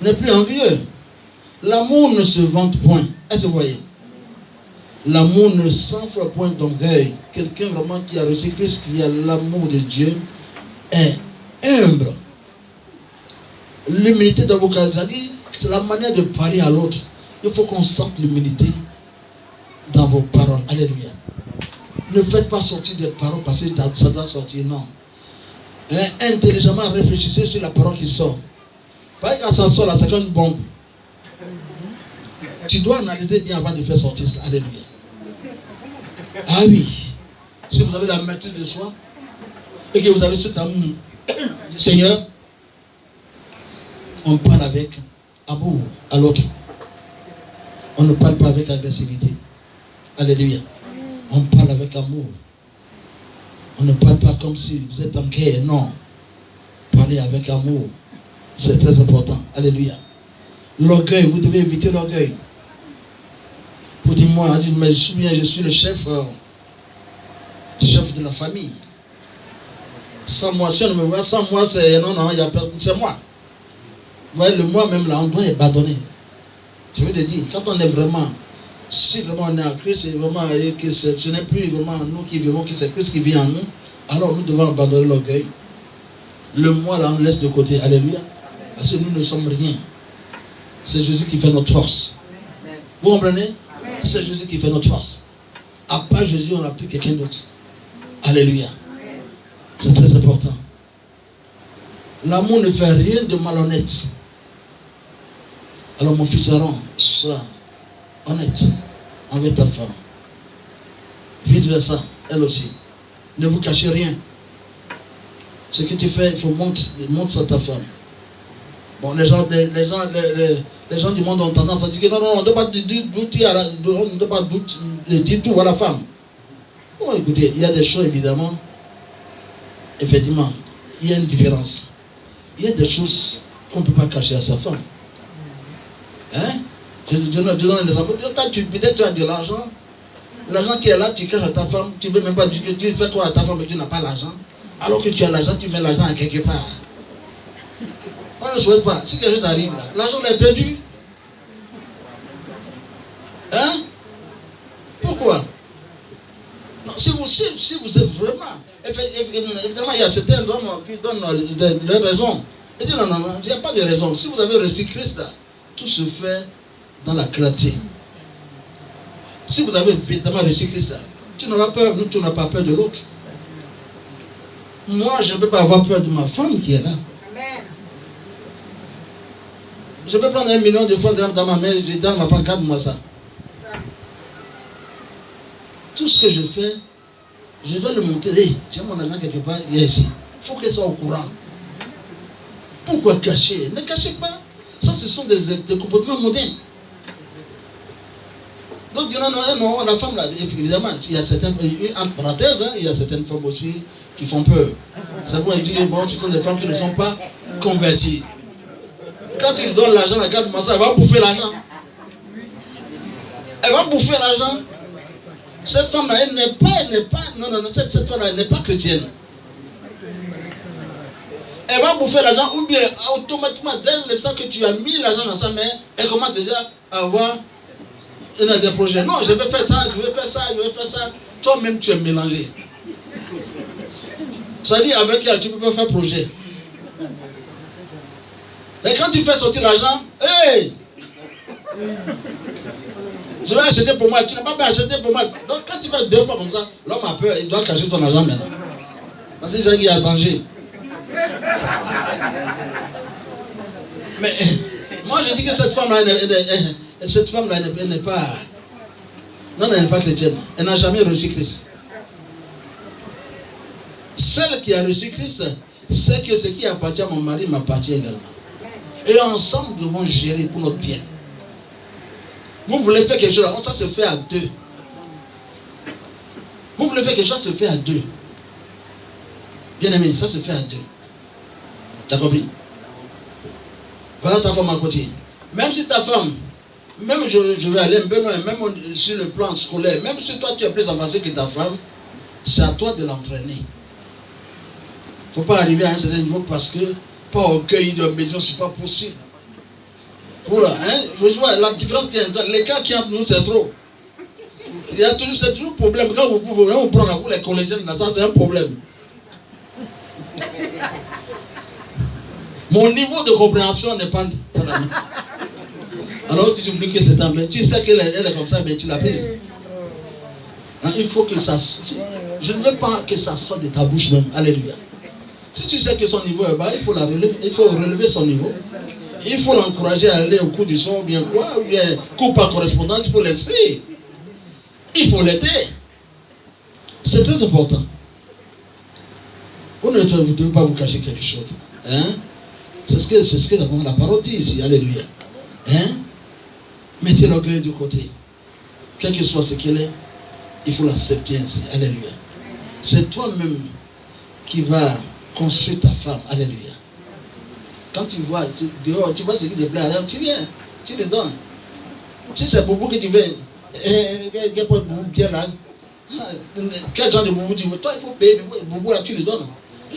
N'est plus envieux. L'amour ne se vante point. Est-ce que vous voyez? L'amour ne s'enfle point d'orgueil. Quelqu'un vraiment qui a reçu Christ, qui a l'amour de Dieu, est humble. L'humilité dans vos cas, c'est la manière de parler à l'autre. Il faut qu'on sente l'humilité dans vos paroles. Alléluia. Ne faites pas sortir des paroles parce que ça doit sortir, non. Intelligemment réfléchissez sur la parole qui sort. Pas quand ça sort là, c'est comme une bombe. Tu dois analyser bien avant de faire sortir cela. Alléluia. Ah oui. Si vous avez la maîtrise de soi et que vous avez cet amour du Seigneur, On parle avec amour à l'autre. On ne parle pas avec agressivité. Alléluia. On parle avec amour. On ne parle pas comme si vous êtes en guerre. Non. Parlez avec amour. C'est très important. Alléluia. L'orgueil, vous devez éviter l'orgueil. Pour dire, moi, mais je suis le chef de la famille. Sans moi, si on me voit, sans moi, c'est non, il y a personne, c'est moi. Vous voyez, le moi même là, on doit abandonner. Je veux te dire, quand on est vraiment, si vraiment on est en Christ, et vraiment, que ce n'est plus vraiment nous qui vivons, que c'est Christ qui vit en nous, alors nous devons abandonner l'orgueil. Le moi là, on le laisse de côté. Alléluia. Parce que nous ne sommes rien. C'est Jésus qui fait notre force. Vous comprenez? C'est Jésus qui fait notre force. À part Jésus, on n'a plus quelqu'un d'autre. Alléluia. C'est très important. L'amour ne fait rien de malhonnête. Alors mon fils Aaron, sois honnête envers ta femme. Vice versa, elle aussi. Ne vous cachez rien. Ce que tu fais, il faut montre ça à ta femme. Bon, les gens du monde ont tendance à dire que non, on ne doit pas dire tout à la femme. Bon, écoutez, il y a des choses, évidemment, effectivement, il y a une différence. Il y a des choses qu'on ne peut pas cacher à sa femme. Hein? Je donne un exemple. Peut-être tu as de l'argent. L'argent qui est là, tu caches à ta femme. Tu ne veux même pas dire que tu fais quoi à ta femme mais tu n'as pas l'argent. Alors que tu as l'argent, tu mets l'argent à quelque part. On ne souhaite pas. Si quelque chose arrive là, l'argent est perdu. Hein? Pourquoi? Non, si vous êtes vraiment... Évidemment, il y a certains hommes qui donnent leurs raisons. Et disent non, il n'y a pas de raison. Si vous avez reçu Christ là, tout se fait dans la clarté. Si vous avez évidemment reçu Christ là, tu n'auras peur, tu n'as pas peur de l'autre. Moi, je ne peux pas avoir peur de ma femme qui est là. Amen. Je peux prendre 1 million de francs dans ma main, je dis à ma femme, garde-moi ça. Tout ce que je fais, je dois le montrer. Hey, j'ai mon argent quelque part, il est ici. Il faut qu'elle soit au courant. Pourquoi cacher? Ne cachez pas. Ça, ce sont des comportements modernes. Donc, non, la femme, là, évidemment, il y a certaines, entre parenthèses, il y a certaines femmes aussi qui font peur. C'est bon, je dis, bon, ce sont des femmes qui ne sont pas converties. Quand tu lui donnes l'argent, la carte massage, elle va bouffer l'argent. Elle va bouffer l'argent. Cette femme-là, elle n'est pas, cette femme-là, elle n'est pas chrétienne. Elle va bouffer l'argent, ou bien automatiquement, dès l'instant que tu as mis l'argent dans sa main, elle commence déjà à avoir des projets. Non, je vais faire ça, je vais faire ça, je vais faire ça. Toi-même, tu es mélangé. Ça dit, avec elle, tu ne peux pas faire projet. Et quand tu fais sortir l'argent, hey! Je vais acheter pour moi, tu n'as pas pu acheter pour moi. Donc quand tu fais 2 fois comme ça, l'homme a peur, il doit cacher ton argent maintenant. Parce qu'il y a danger. Mais moi je dis que cette femme-là, elle n'est pas... Non, elle n'est pas chrétienne. Elle n'a jamais reçu Christ. Celle qui a reçu Christ, c'est que ce qui appartient à mon mari m'appartient également. Et ensemble, nous devons gérer pour notre bien. Vous voulez faire quelque chose, ça se fait à 2. Vous voulez faire quelque chose, ça se fait à 2. Bien aimé, ça se fait à 2. Tu as compris? Voilà ta femme à côté. Même si ta femme, même je vais aller un peu loin, même sur le plan scolaire, même si toi tu es plus avancé que ta femme, c'est à toi de l'entraîner. Il ne faut pas arriver à un certain niveau parce que, pas orgueil de maison, c'est pas possible. Voilà, hein? Je vois la différence qu'il y a, l'écart qui est entre nous, c'est trop. Il y a toujours, c'est toujours un problème. Quand vous pouvez, on prend les collégiens, ça c'est un problème. Mon niveau de compréhension n'est pas la même. Alors tu dis que c'est un peu. Tu sais qu'elle est comme ça, mais tu l'as prise. Non, il faut que ça. Je ne veux pas que ça sorte de ta bouche même. Alléluia. Si tu sais que son niveau est bas, il faut relever son niveau. Il faut l'encourager à aller au cours du son, ou bien quoi, ou bien cours par correspondance pour l'esprit. Il faut l'aider. C'est très important. Vous ne devez pas vous cacher quelque chose. Hein? C'est ce que la parole dit ici. Alléluia. Hein? Mettez l'orgueil de côté. Quel que soit ce qu'elle est, il faut l'accepter ainsi. Alléluia. C'est toi-même qui vas construire ta femme. Alléluia. Quand tu vois dehors, tu vois ce qui te plaît, alors tu viens, tu le donnes. Si c'est boubou que tu veux, quel boubou bien là, quel genre de boubou tu veux, toi il faut payer le boubou là, tu le donnes.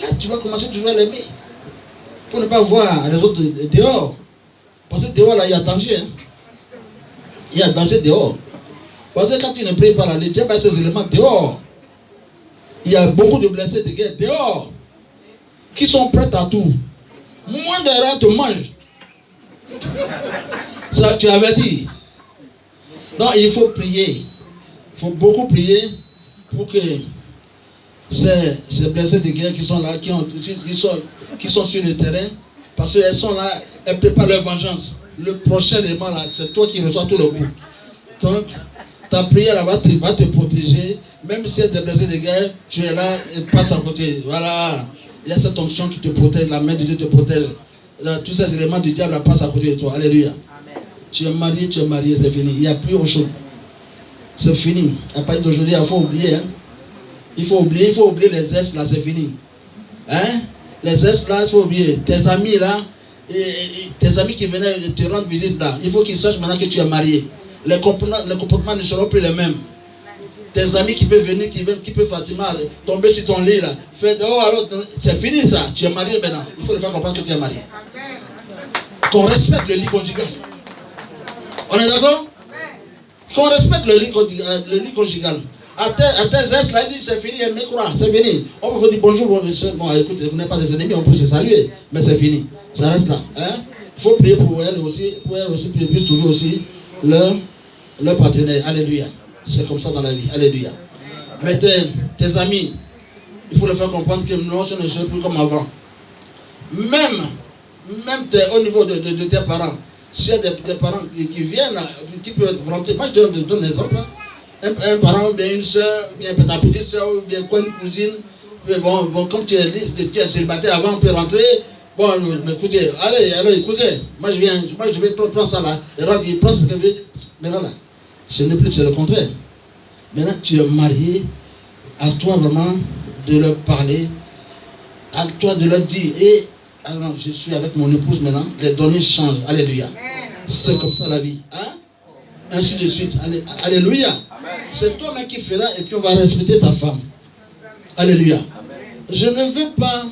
Là tu vas commencer toujours à l'aimer. Pour ne pas voir les autres dehors. Parce que dehors là il y a danger. Hein. Il y a danger dehors. Parce que quand tu ne pries pas là, les diables a ces éléments dehors. Il y a beaucoup de blessés de guerre dehors qui sont prêts à tout. Moins d'erreur te mange. Ça, tu avais dit. Donc, il faut prier. Il faut beaucoup prier pour que ces blessés de guerre qui sont là, qui sont sur le terrain, parce qu'elles sont là, elles préparent leur vengeance. Le prochain élément là, c'est toi qui reçois tout le coup. Donc, ta prière va te protéger. Même si il y a des blessés de guerre, tu es là et passe à côté. Voilà. Il y a cette onction qui te protège, la main de Dieu te protège. Tous ces éléments du diable passent à côté de toi. Alléluia. Amen. Tu es marié, c'est fini. Il n'y a plus autre chose. C'est fini. À partir d'aujourd'hui, il faut oublier. Hein? Il faut oublier les ex là, c'est fini. Hein? Les ex là, il faut oublier. Tes amis là, tes amis qui venaient te rendre visite là, il faut qu'ils sachent maintenant que tu es marié. Les comportements ne seront plus les mêmes. Tes amis qui peuvent venir, qui peuvent facilement tomber sur ton lit là, faire oh alors c'est fini ça, tu es marié maintenant. Il faut le faire comprendre que tu es marié. Qu'on respecte le lit conjugal. On est d'accord? Qu'on respecte le lit conjugal. À tes ex là, il dit c'est fini, mais quoi, c'est fini. On peut vous dire bonjour, bon écoute, vous n'êtes pas des ennemis, on peut se saluer, mais c'est fini. Ça reste là. Hein? Il faut prier pour elle aussi, qu'elle puisse trouver aussi leur partenaire. Alléluia. C'est comme ça dans la vie. Alléluia. Mais tes amis, il faut leur faire comprendre que non, ce ne sera plus comme avant. Même au niveau de tes parents, s'il y a des parents qui viennent, qui peuvent rentrer. Moi, je te donne un exemple. Un parent, ou bien une soeur, ou bien ta petite soeur, ou bien quoi, une cousine. Mais bon, comme tu es célibataire avant, on peut rentrer. Bon, écoutez, allez, cousin, moi je vais prendre ça là. Et là, il prend ce que veut. Maintenant là, ce n'est plus, c'est le contraire. Maintenant, tu es marié, à toi vraiment de leur parler, à toi de leur dire, et alors je suis avec mon épouse maintenant, les données changent. Alléluia. C'est comme ça la vie. Hein? Ainsi de suite. Alléluia. C'est toi-même qui feras et puis on va respecter ta femme. Alléluia. Je ne veux pas.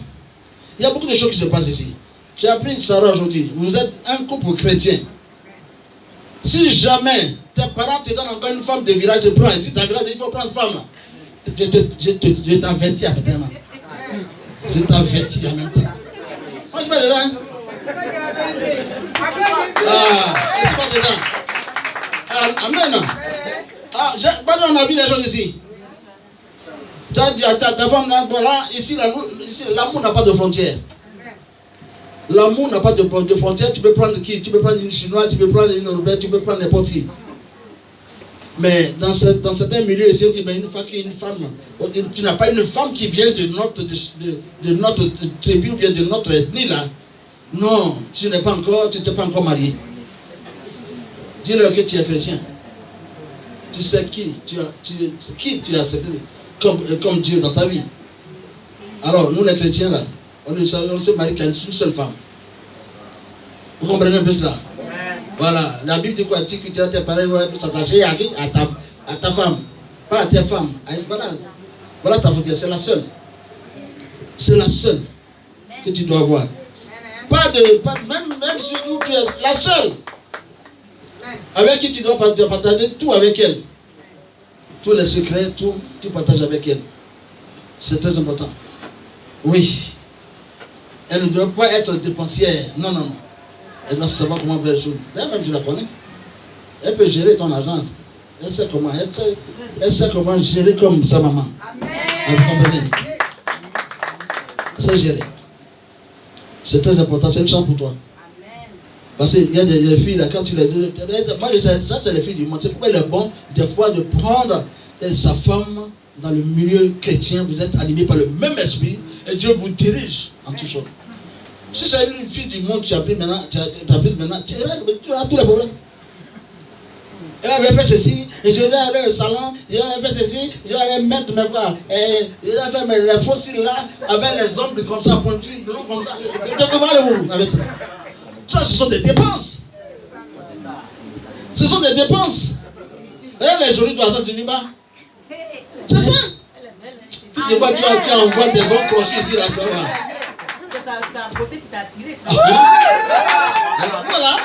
Il y a beaucoup de choses qui se passent ici. Tu as pris Sarah aujourd'hui. Vous êtes un couple chrétien. Si jamais tes parents te donnent encore une femme de village, prends. Si tu as il faut prendre une femme. Je t'avertis en même temps. Je t'avertis en même temps. Moi, je suis pas dedans. Hein? Je suis pas dedans. Amen. On a vu les choses ici. Tu as dit à ta femme, voilà, ici, l'amour n'a pas de frontières. L'amour n'a pas de frontières. Tu peux prendre qui? Tu peux prendre une chinoise, tu peux prendre une européenne, tu peux prendre n'importe qui. Mais dans certains milieux ici, tu as une femme. Tu n'as pas une femme qui vient de notre tribu ou bien de notre ethnie là. Non, tu n'es pas encore marié. Dis-leur que tu es chrétien. Tu sais qui tu as accepté comme Dieu dans ta vie. Alors, nous les chrétiens là, on se marie qu'à une seule femme. Vous comprenez un peu cela? Voilà, la Bible dit quoi? Tu as tes parents, tu t'attacher à ta femme, pas à tes femmes. Voilà ta femme, c'est la seule. C'est la seule que tu dois avoir. Même si tu es la seule. Avec qui tu dois partager tout avec elle. Tous les secrets, tout, tu partages avec elle. C'est très important. Oui. Elle ne doit pas être dépensière. Non. Elle doit savoir comment faire les choses. D'ailleurs, même je la connais. Elle peut gérer ton argent. Elle sait comment. Elle sait comment gérer comme sa maman. Amen. Vous comprenez? C'est gérer. C'est très important. C'est une chance pour toi. Parce qu'il y a des filles là, quand tu les dis, ça c'est les filles du monde. C'est pourquoi il est bon des fois de prendre sa femme dans le milieu chrétien. Vous êtes animés par le même esprit et Dieu vous dirige en tout chose. Si c'est une fille du monde, tu as pris maintenant, tu as pris maintenant, tu as tous les problèmes. Elle avait fait ceci, et je vais aller au salon, je vais faire ceci, je vais aller mettre mes bras, et je vais faire les fossiles là, avec les ongles comme ça, pointus, comme ça. Tu peux voir le avec ça. Ça, ce sont des dépenses. Ce sont des dépenses. Et les jolis doigts, tu n'y vas. C'est ça. Tu vois, tu envoies des ongles crochés ici, là, tu vois. C'est sa beauté qui t'a attiré. Alors, voilà.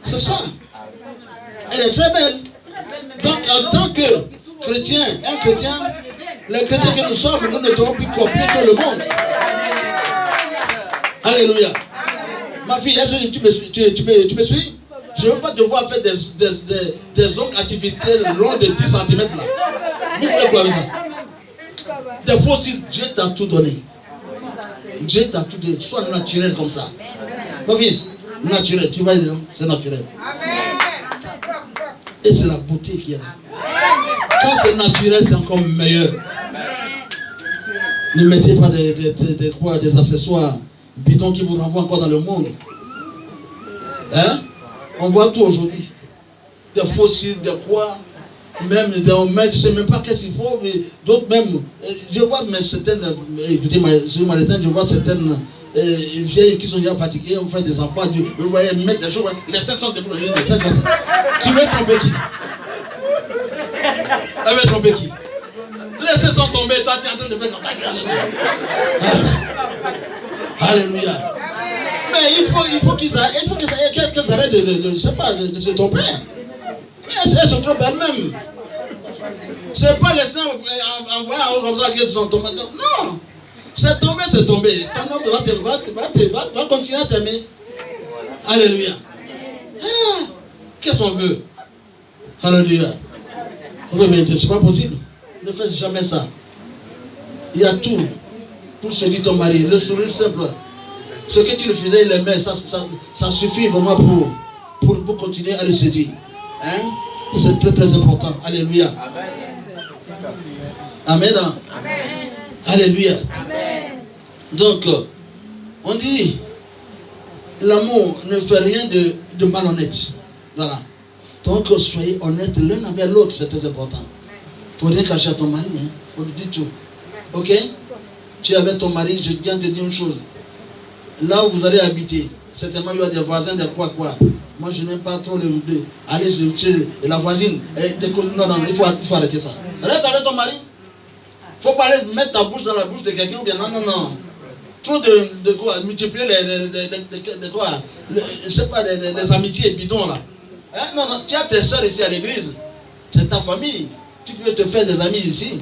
C'est ça. Elle est très belle. Donc, en tant que chrétien, les chrétiens que nous sommes, nous ne devons plus copier tout le monde. Alléluia. Ma fille, est-ce que tu me suis? Je ne veux pas devoir faire des ongles artificiels longs de 10 cm là. Vous voulez quoi avec ça? Des fossiles, Dieu t'a tout donné. Dieu t'a tout donné. Sois naturel comme ça. Mon fils, naturel, tu vas y dedans, c'est naturel. Et c'est la beauté qui est là. Quand c'est naturel, c'est encore meilleur. Ne mettez pas des accessoires bidons qui vous renvoient encore dans le monde. Hein? On voit tout aujourd'hui. Des fossiles, des quoi, même des hommes, je ne sais même pas qu'est-ce qu'il faut, mais d'autres même. Je vois mais certaines, écoutez, sur ma lettre, je vois certaines vieilles qui sont déjà fatiguées, on fait des enfants, vous voyez, mettre des choses, les seins sont debout, tu veux tromper qui? Elle veut tromper qui? Les seins sont tombés, toi tu es en train de faire comme ça. Alléluia. Mais il faut qu'ils arrêtent, de se tromper. Elles se trompent elles-mêmes. C'est pas les seins envoyés en haut comme ça qu'ils sont tombés. Non. C'est tombé, c'est tombé. Ton homme va continuer à t'aimer. Alléluia. Ah, qu'est-ce qu'on veut? Alléluia. Mais c'est pas possible. Ne faites jamais ça. Il y a tout pour séduire ton mari. Le sourire simple. Ce que tu le faisais, il aimait. Ça suffit vraiment pour continuer à le séduire. Hein? C'est très très important. Alléluia. Amen. Amen. Alléluia. Amen. Donc, on dit, l'amour ne fait rien de malhonnête. Voilà. Donc, soyez honnêtes l'un avec l'autre, c'est très important. Il ne faut rien cacher à ton mari. Il faut lui dire tout. Ok? Tu es avec ton mari, je viens de te dire une chose. Là où vous allez habiter, certainement il y a des voisins, des quoi. Moi, je n'aime pas trop aller chez la voisine. Non, il faut arrêter ça. Reste avec ton mari. Il ne faut pas aller mettre ta bouche dans la bouche de quelqu'un ou bien non. Trop de quoi? Multiplier les amitiés bidons là. Hein? Non, tu as tes soeurs ici à l'église. C'est ta famille. Tu peux te faire des amis ici.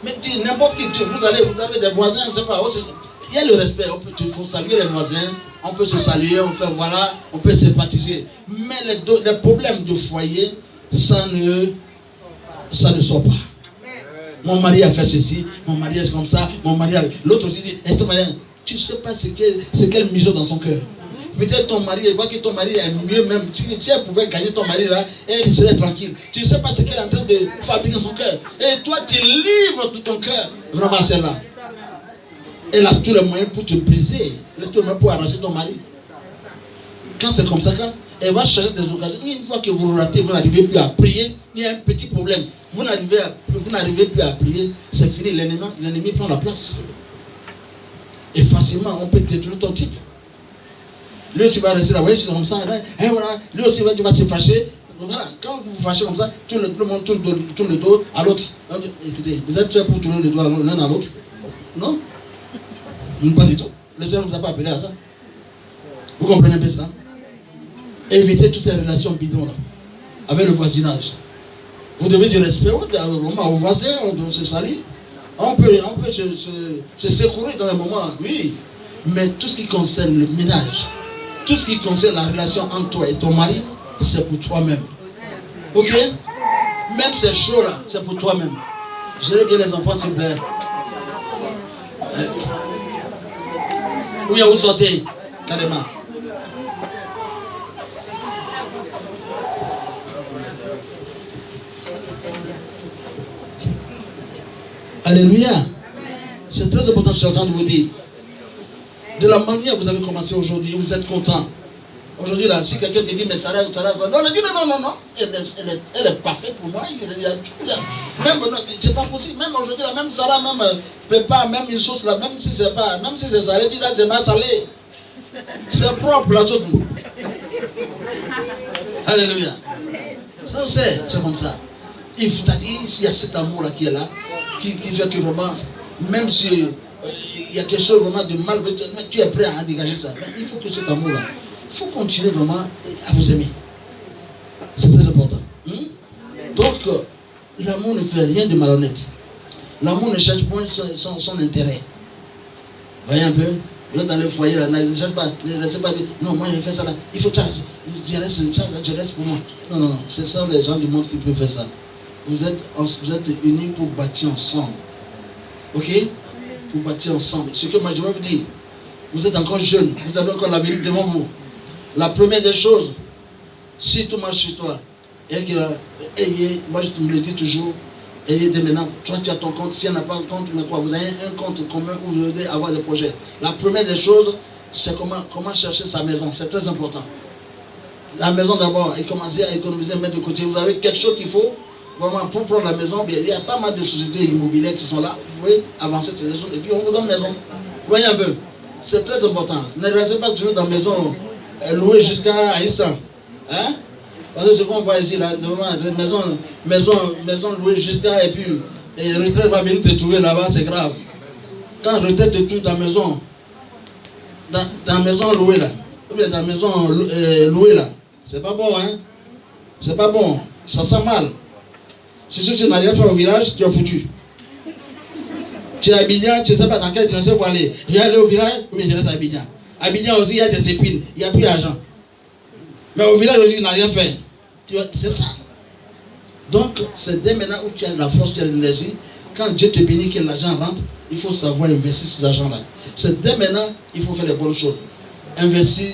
Mais n'importe qui, vous avez des voisins, je ne sais pas. Il y a le respect. Il faut saluer les voisins. On peut se saluer, on peut sympathiser. Mais les problèmes de foyer, ça ne sort pas. Mon mari a fait ceci, mon mari est comme ça, l'autre aussi dit, tu ne sais pas ce qu'elle mise dans son cœur. Peut-être ton mari, elle voit que ton mari est mieux même. Si elle pouvait gagner ton mari là, elle serait tranquille. Tu ne sais pas ce qu'elle est en train de fabriquer dans son cœur. Et toi, tu livres tout ton cœur. Vraiment, celle-là. Elle a tous les moyens pour te briser. Elle a tous les moyens pour arracher ton mari. Quand c'est comme ça, quand elle va chercher des occasions, une fois que vous ratez, vous n'arrivez plus à prier, il y a un petit problème. Vous n'arrivez plus à prier, c'est fini. L'ennemi prend la place. Et facilement, on peut détruire ton type. Lui aussi va rester là, vous voyez, c'est comme ça. Et voilà, lui aussi va se fâcher. Voilà, quand vous vous fâchez comme ça, tout le monde tourne le dos à l'autre. Écoutez, vous êtes prêts pour tourner le dos l'un à l'autre? Non? Pas du tout. Le Seigneur ne vous a pas appelé à ça. Vous comprenez un peu ça? Évitez toutes ces relations bidons là, avec le voisinage. Vous devez du respect aux voisins, on se salue. On peut se secourir dans les moments, oui. Mais tout ce qui concerne le ménage, tout ce qui concerne la relation entre toi et ton mari, c'est pour toi-même. Ok? Même ces choses-là, c'est pour toi-même. Je vais bien les enfants, s'il vous plaît. Où vous sortez, carrément. Alléluia. C'est très important, je suis en train de vous dire. De la manière que vous avez commencé aujourd'hui, vous êtes content. Aujourd'hui, là, si quelqu'un te dit, mais Sarah, non, elle dit non, elle est parfaite pour moi. Il y a tout là. Même, c'est pas possible. Même aujourd'hui, là, même Sarah, même prépare même une chose là, même si c'est pas, même si c'est salé, tu dis, c'est pas salé. C'est propre la chose. Alléluia. Ça, c'est comme ça. Il y a cet amour là qui est là, qui fait que vraiment, même si il y a quelque chose vraiment de mal, tu es prêt à dégager ça. Mais il faut que cet amour là, il faut continuer vraiment à vous aimer. C'est très important. Donc, l'amour ne fait rien de malhonnête. L'amour ne cherche pas son intérêt. Voyez un peu, vous êtes dans le foyer là, ne cherche pas, dire, non, moi je vais faire ça là, il faut ça, je reste pour moi. Non, c'est ça les gens du monde qui peuvent faire ça. Vous êtes unis pour bâtir ensemble. Ok? Pour bâtir ensemble. Ce que moi je vais vous dire, vous êtes encore jeune, vous avez encore l'avenir devant vous. La première des choses, si tout marche chez toi, et que, moi je me le dis toujours, ayez dès maintenant, toi tu as ton compte, si on n'a pas un compte, mais quoi, vous avez un compte commun où vous devez avoir des projets. La première des choses, c'est comment chercher sa maison, c'est très important. La maison d'abord, et commencer à économiser, mettre de côté. Vous avez quelque chose qu'il faut, vraiment, pour prendre la maison, il y a pas mal de sociétés immobilières qui sont là, vous pouvez avancer ces choses, et puis on vous donne maison. Voyez un peu, c'est très important. Ne restez pas toujours dans la maison louée jusqu'à instant. Hein? Parce que ce qu'on voit ici, là, maison louée jusqu'à, et puis, et retraite va venir te trouver là-bas, c'est grave. Quand retraite te trouve dans la maison, dans la maison louée là, ou bien dans la maison louée là, c'est pas bon, hein? C'est pas bon, ça sent mal. Si tu n'as rien fait au village, tu es foutu. Tu es à Abidjan, tu ne sais pas dans quelle direction il faut aller. Je vais aller au village, ou bien je reste à Abidjan. Abidjan aussi, il y a des épines, il n'y a plus d'argent. Mais au village aussi, il n'a rien fait. C'est ça. Donc, c'est dès maintenant où tu as la force, tu as l'énergie. Quand Dieu te bénit, que l'argent rentre, il faut savoir investir ces argent-là. C'est dès maintenant, il faut faire les bonnes choses. Investir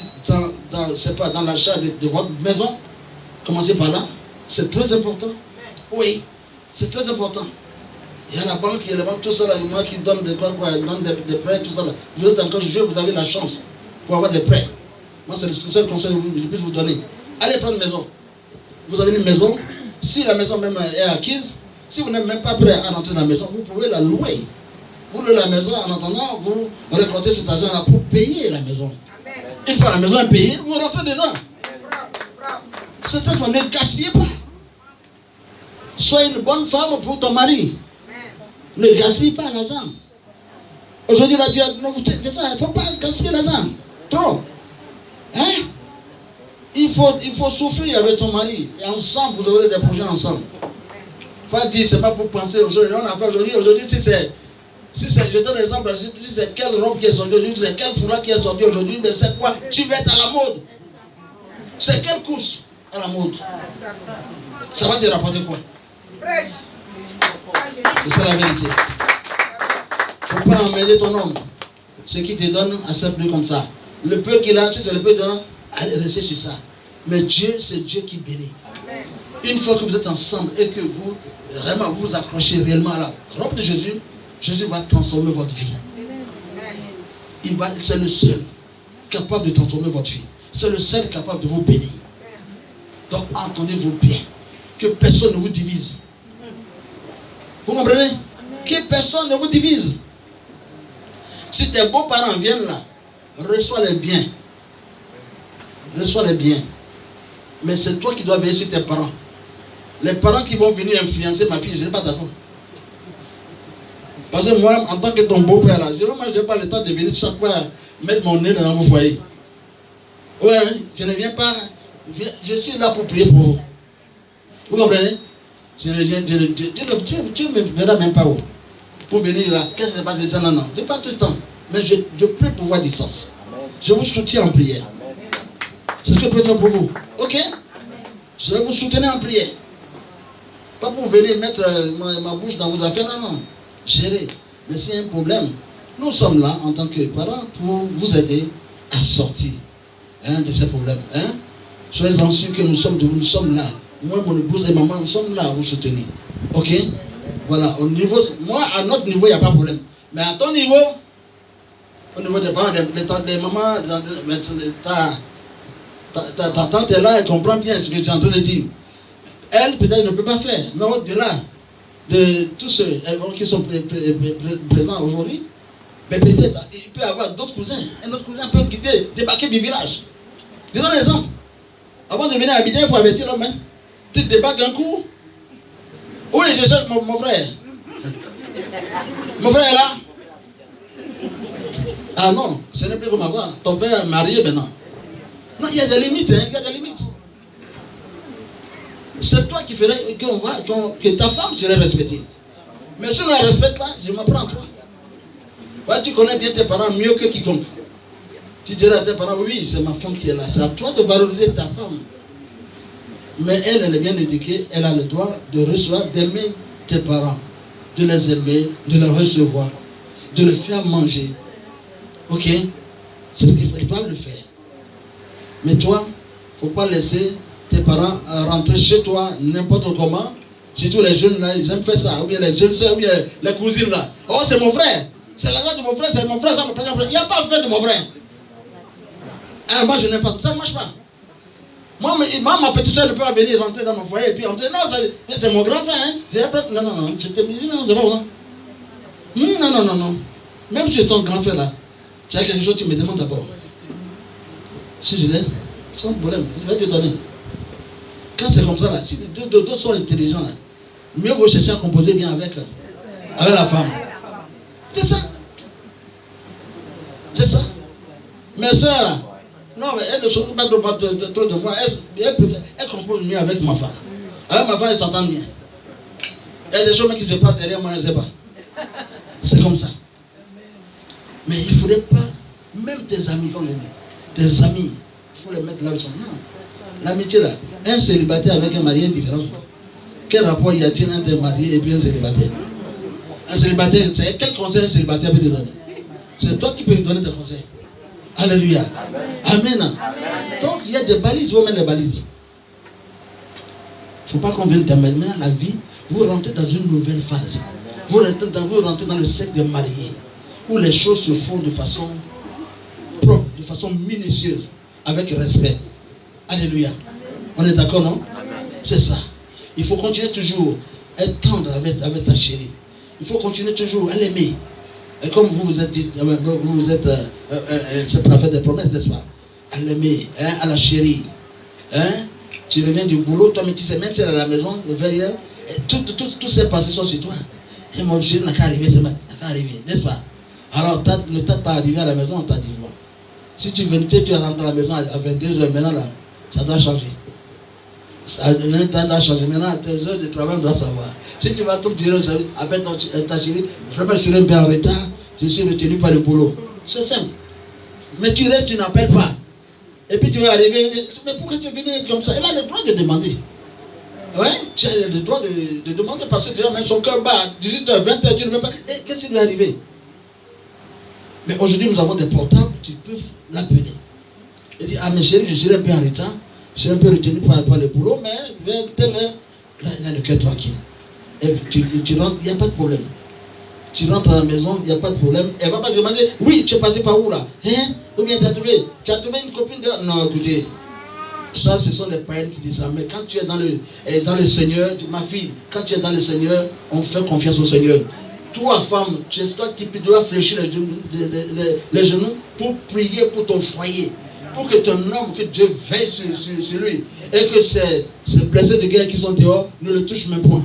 dans l'achat de votre maison. Commencez par là. C'est très important. Oui, c'est très important. Il y a la banque, tout ça là, moi qui donne des prêts, tout ça là. Vous êtes encore jeune, vous avez la chance pour avoir des prêts. Moi, c'est le seul conseil que je puisse vous donner. Allez prendre une maison. Vous avez une maison. Si la maison même est acquise, si vous n'êtes même pas prêt à rentrer dans la maison, vous pouvez la louer. Vous louez la maison, en attendant, vous récoltez cet argent-là pour payer la maison. Une fois la maison est payée, vous rentrez dedans. C'est très important. Ne gaspillez pas. Soyez une bonne femme pour ton mari. Ne gaspille pas l'argent. Aujourd'hui, la Dieu, il ne faut pas gaspiller l'argent. Trop. Hein? Il faut souffrir avec ton mari. Et ensemble, vous aurez des projets ensemble. Pas dire, c'est pas pour penser aujourd'hui. On a fait aujourd'hui, si c'est, je donne l'exemple, si c'est quelle robe qui est sortie aujourd'hui, c'est quel foulard qui est sorti aujourd'hui, mais c'est quoi? Tu vas être à la mode. C'est quelle course à la mode? Ça va te rapporter quoi? C'est ça la vérité. Il ne faut pas emmener ton homme. Ce qui te donne, accepte-le comme ça. Le peu qu'il a, si c'est le peu donnant, allez rester sur ça. Mais Dieu, c'est Dieu qui bénit. Une fois que vous êtes ensemble et que vous vraiment vous accrochez réellement à la robe de Jésus, Jésus va transformer votre vie. C'est le seul capable de transformer votre vie. C'est le seul capable de vous bénir. Donc entendez-vous bien. Que personne ne vous divise. Vous comprenez? Que personne ne vous divise. Si tes beaux-parents viennent là, reçois les biens. Reçois les biens. Mais c'est toi qui dois veiller sur tes parents. Les parents qui vont venir influencer ma fille, je n'ai pas d'accord. Parce que moi, en tant que ton beau-père, je n'ai pas le temps de venir chaque fois mettre mon nez dans vos foyers. Ouais, je ne viens pas. Je suis là pour prier pour vous. Vous comprenez? Tu ne me verras même pas où. Pour venir là, qu'est-ce qui se passe? Non. Je n'ai pas tout ce temps. Mais je prie pour voir distance. Je vous soutiens en prière. C'est ce que je peux faire pour vous. Ok? Je vais vous soutenir en prière. Pas pour venir mettre ma bouche dans vos affaires, non. Gérer. Mais s'il y a un problème, nous sommes là en tant que parents pour vous aider à sortir de ces problèmes. Soyez-en sûrs que nous sommes là. Moi, mon épouse et maman, nous sommes là à vous soutenir. Ok? Voilà. Au niveau, moi, à notre niveau, il n'y a pas de problème. Mais à ton niveau, Au niveau des parents, des mamans, ta tante est là, elle comprend bien ce que tu es en train de dire. Elle, peut-être, ne peut pas faire. Mais au-delà de tous ceux qui sont présents aujourd'hui, mais peut-être, il peut y avoir d'autres cousins. Un autre cousin peut quitter, débarquer du village. Je donne un exemple. Avant de venir à Abidjan, il faut avertir l'homme. Hein. Tu débarques un coup. Oui, je cherche mon frère. Mon frère est là. Ah non, ce n'est plus comme avant. Ton frère est marié maintenant. Non, il y a des limites. Hein, il y a des limites. C'est toi qui ferais que ta femme serait respectée. Mais si on ne la respecte pas, je m'apprends toi. Ouais, tu connais bien tes parents mieux que quiconque. Tu diras à tes parents, oui, c'est ma femme qui est là. C'est à toi de valoriser ta femme. Mais elle est bien éduquée. Elle a le droit de recevoir, d'aimer tes parents. De les aimer, de les recevoir. De les faire manger. Ok? C'est ce qu'ils doivent le faire. Mais toi, il ne faut pas laisser tes parents rentrer chez toi n'importe comment. Surtout les jeunes là, ils aiment faire ça. Ou bien les jeunes soeurs, ou bien les cousines là. Oh, c'est mon frère. C'est la loi de mon frère, c'est mon frère, ça me passe mon frère. Il n'y a pas fait de mon frère. Ah, moi, je n'aime pas. Ça ne marche pas. Moi, ma petite soeur ne peut pas venir rentrer dans mon foyer et puis on me dit non, c'est mon grand frère. Hein. Non. Je te dis non, c'est pas ça. Non. Même si c'est ton grand frère là, tu as quelque chose, tu me demandes d'abord. Si je l'ai, sans problème, je vais te donner. Quand c'est comme ça là, si d'autres sont intelligents là, mieux vaut chercher à composer bien avec la femme. C'est ça. C'est ça. Mes soeurs là, non, mais elles ne s'occupent pas trop de moi. Elles composent mieux avec ma femme. Avec ma femme, elles s'entendent bien. Il y a des choses qui se passent derrière moi, je ne sais pas. C'est comme ça. Mais il ne faudrait pas, même tes amis, comme je dis, tes amis, il faut les mettre là où ils sont. Non. L'amitié là, un célibataire avec un marié est différent. Quel rapport y a-t-il entre un marié et puis un célibataire? Un célibataire, quel conseil un célibataire peut te donner? C'est toi qui peux lui donner des conseils. Alléluia. Amen. Donc il y a des balises, il faut mettre les balises. Il ne faut pas qu'on vienne terminer la vie. Vous rentrez dans une nouvelle phase. Vous rentrez dans le cercle des mariés, où les choses se font de façon propre, de façon minutieuse, avec respect. Alléluia. On est d'accord, non? C'est ça. Il faut continuer toujours à être tendre avec ta chérie. Il faut continuer toujours à l'aimer. Et comme vous êtes dit, c'est pas faire des promesses, n'est-ce pas? À l'aimer, hein, à la chérie. Hein? Tu reviens du boulot, toi, mais tu sais même tu es à la maison, le veilleur, toutes ces pensées sont sur toi. Et mon chéri n'a qu'à arriver, n'est-ce pas? Alors, ne tarde pas à arriver à la maison tardivement. Si tu rentres à la maison à 22h, maintenant là, ça doit changer. Ça doit changer. Maintenant, tes heures de travail, on doit savoir. Si tu vas tout dire avec ta chérie, vraiment, je serai un peu en retard, je suis retenu par le boulot. C'est simple. Mais tu restes, tu n'appelles pas. Et puis tu vas arriver, mais pourquoi tu es venu comme ça? Elle a le droit de demander. Ouais, tu as le droit de demander parce que tu as même son cœur bat. 18h, 20h, tu ne veux pas. Et qu'est-ce qui lui est arrivé? Mais aujourd'hui, nous avons des portables, tu peux l'appeler. Il dit, ah, mais chérie, je suis un peu en retard, je suis un peu retenu par le boulot, mais vers telle heure, là, il a le cœur tranquille. Et tu rentres, il n'y a pas de problème. Tu rentres à la maison, il n'y a pas de problème. Elle ne va pas te demander, oui, tu es passé par où là? Hein? Ou bien tu as trouvé une copine de... Non, écoutez, ça, ce sont les païens qui disent ça. Mais quand tu es dans le Seigneur, ma fille, quand tu es dans le Seigneur, on fait confiance au Seigneur. Toi, femme, tu es toi qui dois fléchir les genoux pour prier pour ton foyer. Pour que ton homme, que Dieu veille sur lui. Et que ces blessés de guerre qui sont dehors ne le touchent même point.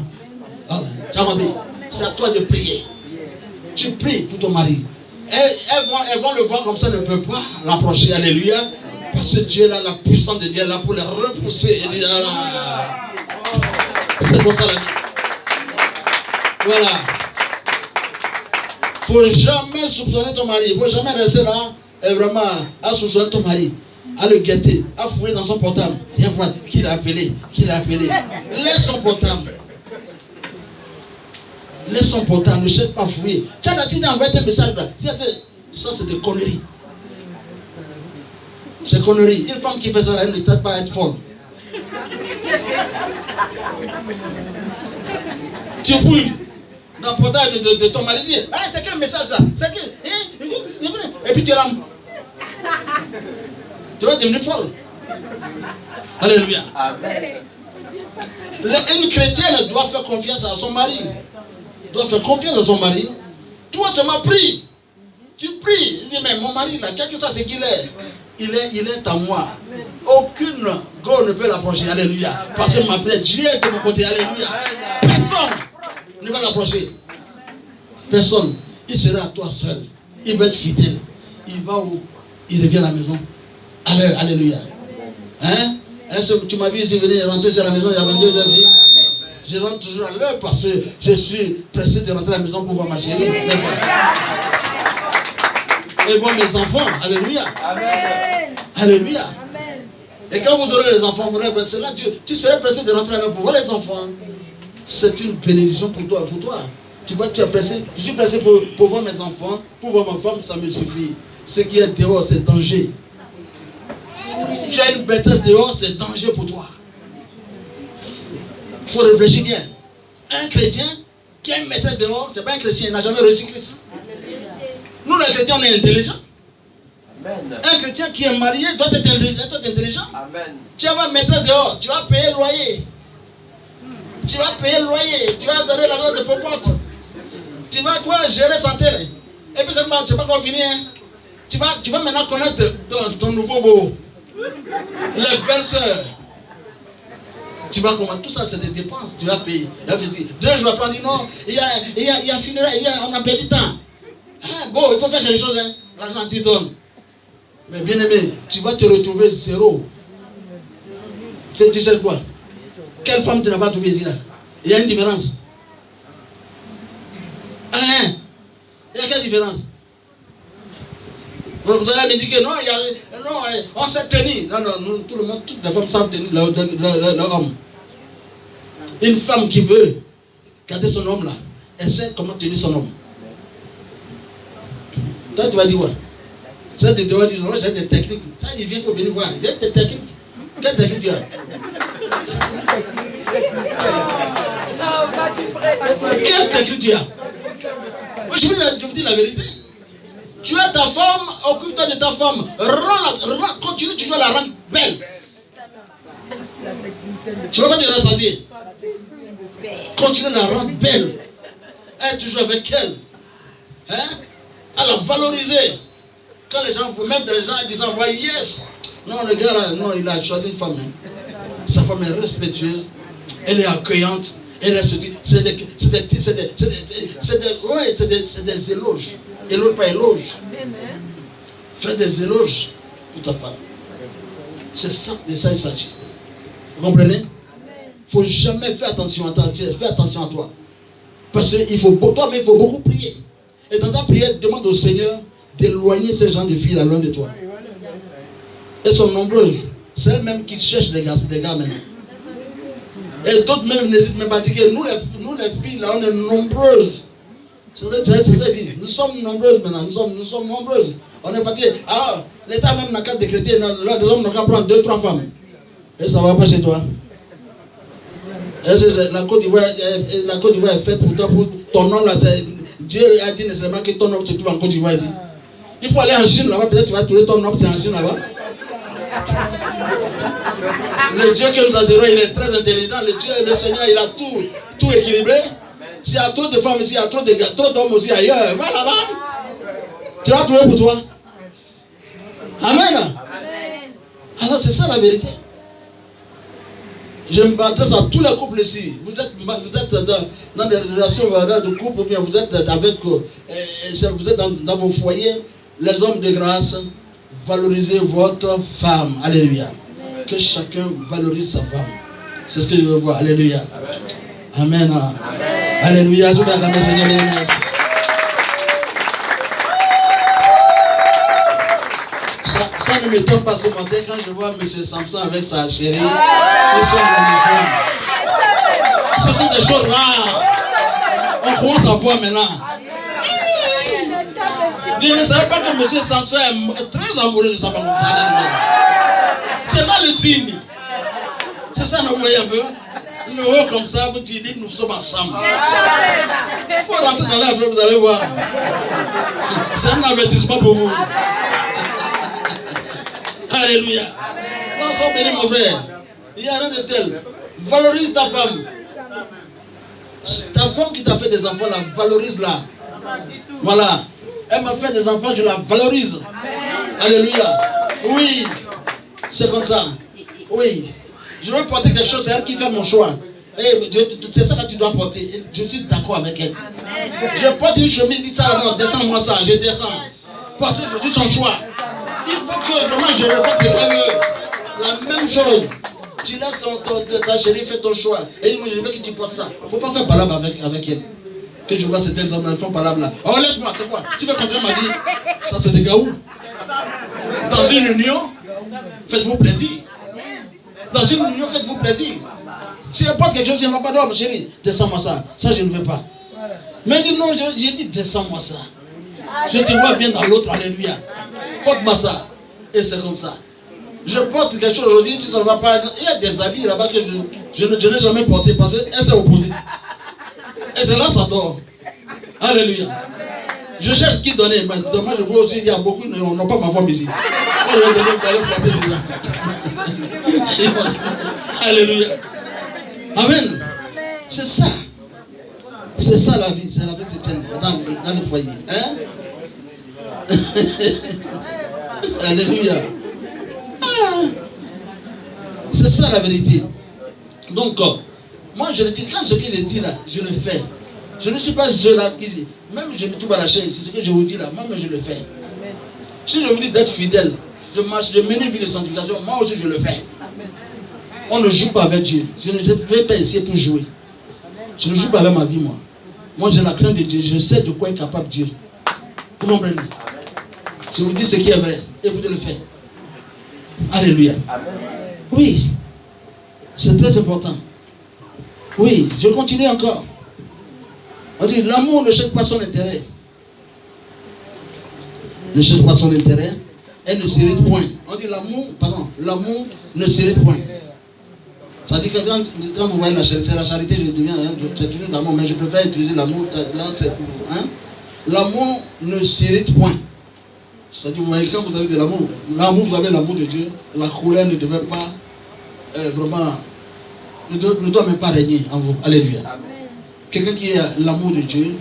C'est à toi de prier. Tu pries pour ton mari. Elles vont le voir comme ça, ne peut pas l'approcher. Alléluia. Parce que Dieu est là, la puissance de Dieu est là pour les repousser. Et dire, c'est comme ça la vie. Voilà. Il ne faut jamais soupçonner ton mari. Il ne faut jamais rester là et vraiment à soupçonner ton mari. À le guetter, à fouiller dans son portable. Viens voir qui l'a appelé. Laisse son portable. Laisse son portable, ne cherche pas à fouiller. Tu as envoyé un message là. Ça, c'est des conneries. C'est conneries. Une femme qui fait ça, elle ne tente pas à être folle. Tu fouilles dans le portable de ton mari. Ah, c'est quel message ça? C'est quel? Et Et puis tu es là. Tu vas devenir folle. Alléluia. Amen. Une chrétienne doit faire confiance à son mari. Doit faire confiance à son mari. Toi seulement prie. Tu pries. Il dit, mais mon mari, là, quelque chose, c'est qu'il est. Il est à moi. Aucune go ne peut l'approcher. Alléluia. Parce que ma prière, Dieu est de mon côté. Alléluia. Personne ne va l'approcher. Personne. Il sera à toi seul. Il va être fidèle. Il va où? Il revient à la maison. Alléluia. Hein? Est-ce que tu m'as vu ici venir rentrer à la maison il y a 22 heures ici? Je rentre toujours à l'heure parce que je suis pressé de rentrer à la maison pour voir ma chérie. Et voir mes enfants. Alléluia. Amen. Alléluia. Amen. Et quand vous aurez les enfants, c'est là tu serais pressé de rentrer à la maison pour voir les enfants. C'est une bénédiction pour toi. Tu vois, tu es pressé. Je suis pressé pour voir mes enfants, pour voir ma femme, ça me suffit. Ce qui est dehors, c'est danger. Tu as une maîtresse dehors, c'est danger pour toi. Il faut réfléchir bien. Un chrétien qui a une maîtresse dehors, ce n'est pas un chrétien, il n'a jamais reçu Christ. Nous les chrétiens, on est intelligents. Amen. Un chrétien qui est marié doit être intelligent. Amen. Tu vas une maîtresse dehors, tu vas payer le loyer. Tu vas payer le loyer, tu vas donner l'argent de popote. Tu vas quoi gérer santé. Et puis c'est pas qu'on finit. Hein. Tu vas maintenant connaître ton nouveau beau. Les belles-sœurs. Tu vas comment? Tout ça c'est des dépenses. Tu vas payer. 2 jours après on dit non, il y a funérailles, on a perdu du temps. Ah, bon, il faut faire quelque chose. Hein. L'argent tu donnes. Mais bien aimé, tu vas te retrouver zéro. Tu sais quoi? Quelle femme tu n'as pas trouvé ici là? Il y a une différence. Hein? Il y a quelle différence? Vous allez me dire que non, on s'est tenu. Non, tout le monde, toutes les femmes savent tenir leur homme. Une femme qui veut garder son homme là, elle sait comment tenir son homme. Toi, tu vas dire quoi? Ça, tu dois dire, non, j'ai des techniques. Ça, il vient, il faut venir voir. J'ai des techniques. Quelle technique tu as? Quelle technique tu as? Je vous dis la vérité. Tu as ta femme, occupe-toi de ta femme. Continue toujours à la rendre belle. Tu ne vas pas te rassasier. Continue à la rendre belle. Être toujours avec elle. Hein? À la valoriser. Quand les gens, même des gens disent, yes. Non, le gars là, non, il a choisi une femme. Hein. Sa femme est respectueuse. Elle est accueillante. Elle est c'est des éloges. Éloge pas éloge. Fais des éloges pour ta femme. C'est ça, de ça il s'agit. Vous comprenez? Il ne faut jamais faire attention à toi. Fais attention à toi. Parce qu'il faut, toi, mais il faut beaucoup prier. Et dans ta prière, demande au Seigneur d'éloigner ces gens de filles là loin de toi. Elles sont nombreuses. C'est elles-mêmes qui cherchent des gars maintenant. Et d'autres même n'hésitent même pas à dire que nous les filles là, on est nombreuses. C'est ça dit. Nous sommes nombreuses maintenant. Nous sommes nombreuses. On est fatigués. Alors, l'État même n'a qu'à décréter, là, des hommes n'ont qu'à prendre 2-3 femmes. Et ça ne va pas chez toi. Et la Côte d'Ivoire est faite pour toi, pour ton nom là. Dieu a dit nécessairement que ton homme se trouve en Côte d'Ivoire ici. Il faut aller en Chine là-bas, peut-être tu vas trouver ton homme, c'est en Chine là-bas. Le Dieu que nous adorons, il est très intelligent. Le Seigneur, il a tout équilibré. S'il y a trop de femmes ici, il y a trop d'hommes aussi ailleurs. Va là-bas. Tu vas trouver pour toi. Amen. Alors c'est ça la vérité. Je m'adresse à tous les couples ici. Vous êtes dans des relations de couple, ou bien vous êtes dans vos foyers. Les hommes de grâce, valorisez votre femme. Alléluia. Que chacun valorise sa femme. C'est ce que je veux voir. Alléluia. Amen. Amen. Alléluia. Ça ne m'étonne pas ce matin quand je vois M. Samson avec sa chérie. Ils sont en uniforme. Ce sont des choses rares. On commence à voir maintenant. Je ne savais pas que M. Samson est très amoureux de sa femme. C'est pas le signe. C'est ça, vous voyez un peu. Le haut comme ça, vous dites, nous sommes ensemble. Il faut rentrer dans la vie, vous allez voir. C'est un avertissement pour vous. Alléluia. Non, sois béni, mon frère. Il n'y a rien de tel. Valorise ta femme. Ta femme qui t'a fait des enfants, la valorise-la. Voilà. Elle m'a fait des enfants, je la valorise. Alléluia. Oui. C'est comme ça. Oui. Je veux porter quelque chose, c'est elle qui fait mon choix. C'est ça que tu dois porter. Je suis d'accord avec elle. Je porte une chemise, dit ça, non, descends-moi ça, je descends. Parce que je suis son choix. Il faut que vraiment je reflète, c'est très mieux. La même chose. Tu laisses ta chérie faire ton choix. Et moi je veux que tu portes ça. Il ne faut pas faire palabre avec elle. Que je vois certains hommes, ils font palabre là. Oh laisse-moi, c'est quoi? Tu veux continuer ma vie? Ça c'est des gaou. Dans une union, faites-vous plaisir. Dans une union, faites-vous plaisir. Si elle porte quelque chose, elle ne va pas dire, oh, chérie, descends-moi ça. Ça, je ne veux pas. Mais dis non, j'ai dit, descends-moi ça. Je te vois bien dans l'autre, alléluia. Porte-moi ça. Et c'est comme ça. Je porte quelque chose aujourd'hui, si ça ne va pas. Il y a des habits là-bas que je n'ai jamais porté parce qu'elle s'est opposée. Et c'est là ça dort. Alléluia. Je cherche qui donner. Mais demain, je vois aussi, il y a beaucoup qui n'ont pas ma forme ici. Elle va donner pour aller flatter les gens. Alléluia. Amen. C'est ça. C'est ça la vie. C'est la vie chrétienne dans le foyer. Hein? Alléluia. Ah. C'est ça la vérité. Donc, moi je le dis, quand ce que je dis là, je le fais. Je ne suis pas ceux-là qui. Même je me trouve à la chaise, c'est ce que je vous dis là, moi je le fais. Si je vous dis d'être fidèle, de marcher, de mener une vie de sanctification, moi aussi je le fais. On ne joue pas avec Dieu. Je ne vais pas essayer pour jouer. Je ne joue pas avec ma vie, moi. Moi, j'ai la crainte de Dieu. Je sais de quoi est capable Dieu. Vous comprenez? Je vous dis ce qui est vrai. Et vous devez le faire. Alléluia. Oui. C'est très important. Oui, je continue encore. On dit, l'amour ne cherche pas son intérêt. Ne cherche pas son intérêt. Elle ne s'irrite point. On dit l'amour ne s'irrite point. Ça dit que quand vous voyez la charité, je deviens, c'est toujours l'amour, mais je préfère utiliser l'amour. L'amour ne s'irrite point. Ça dit, vous voyez, quand vous avez de l'amour, vous avez l'amour de Dieu, la colère ne devait pas vraiment, ne doit même pas régner en vous. Alléluia. Quelqu'un qui a l'amour de Dieu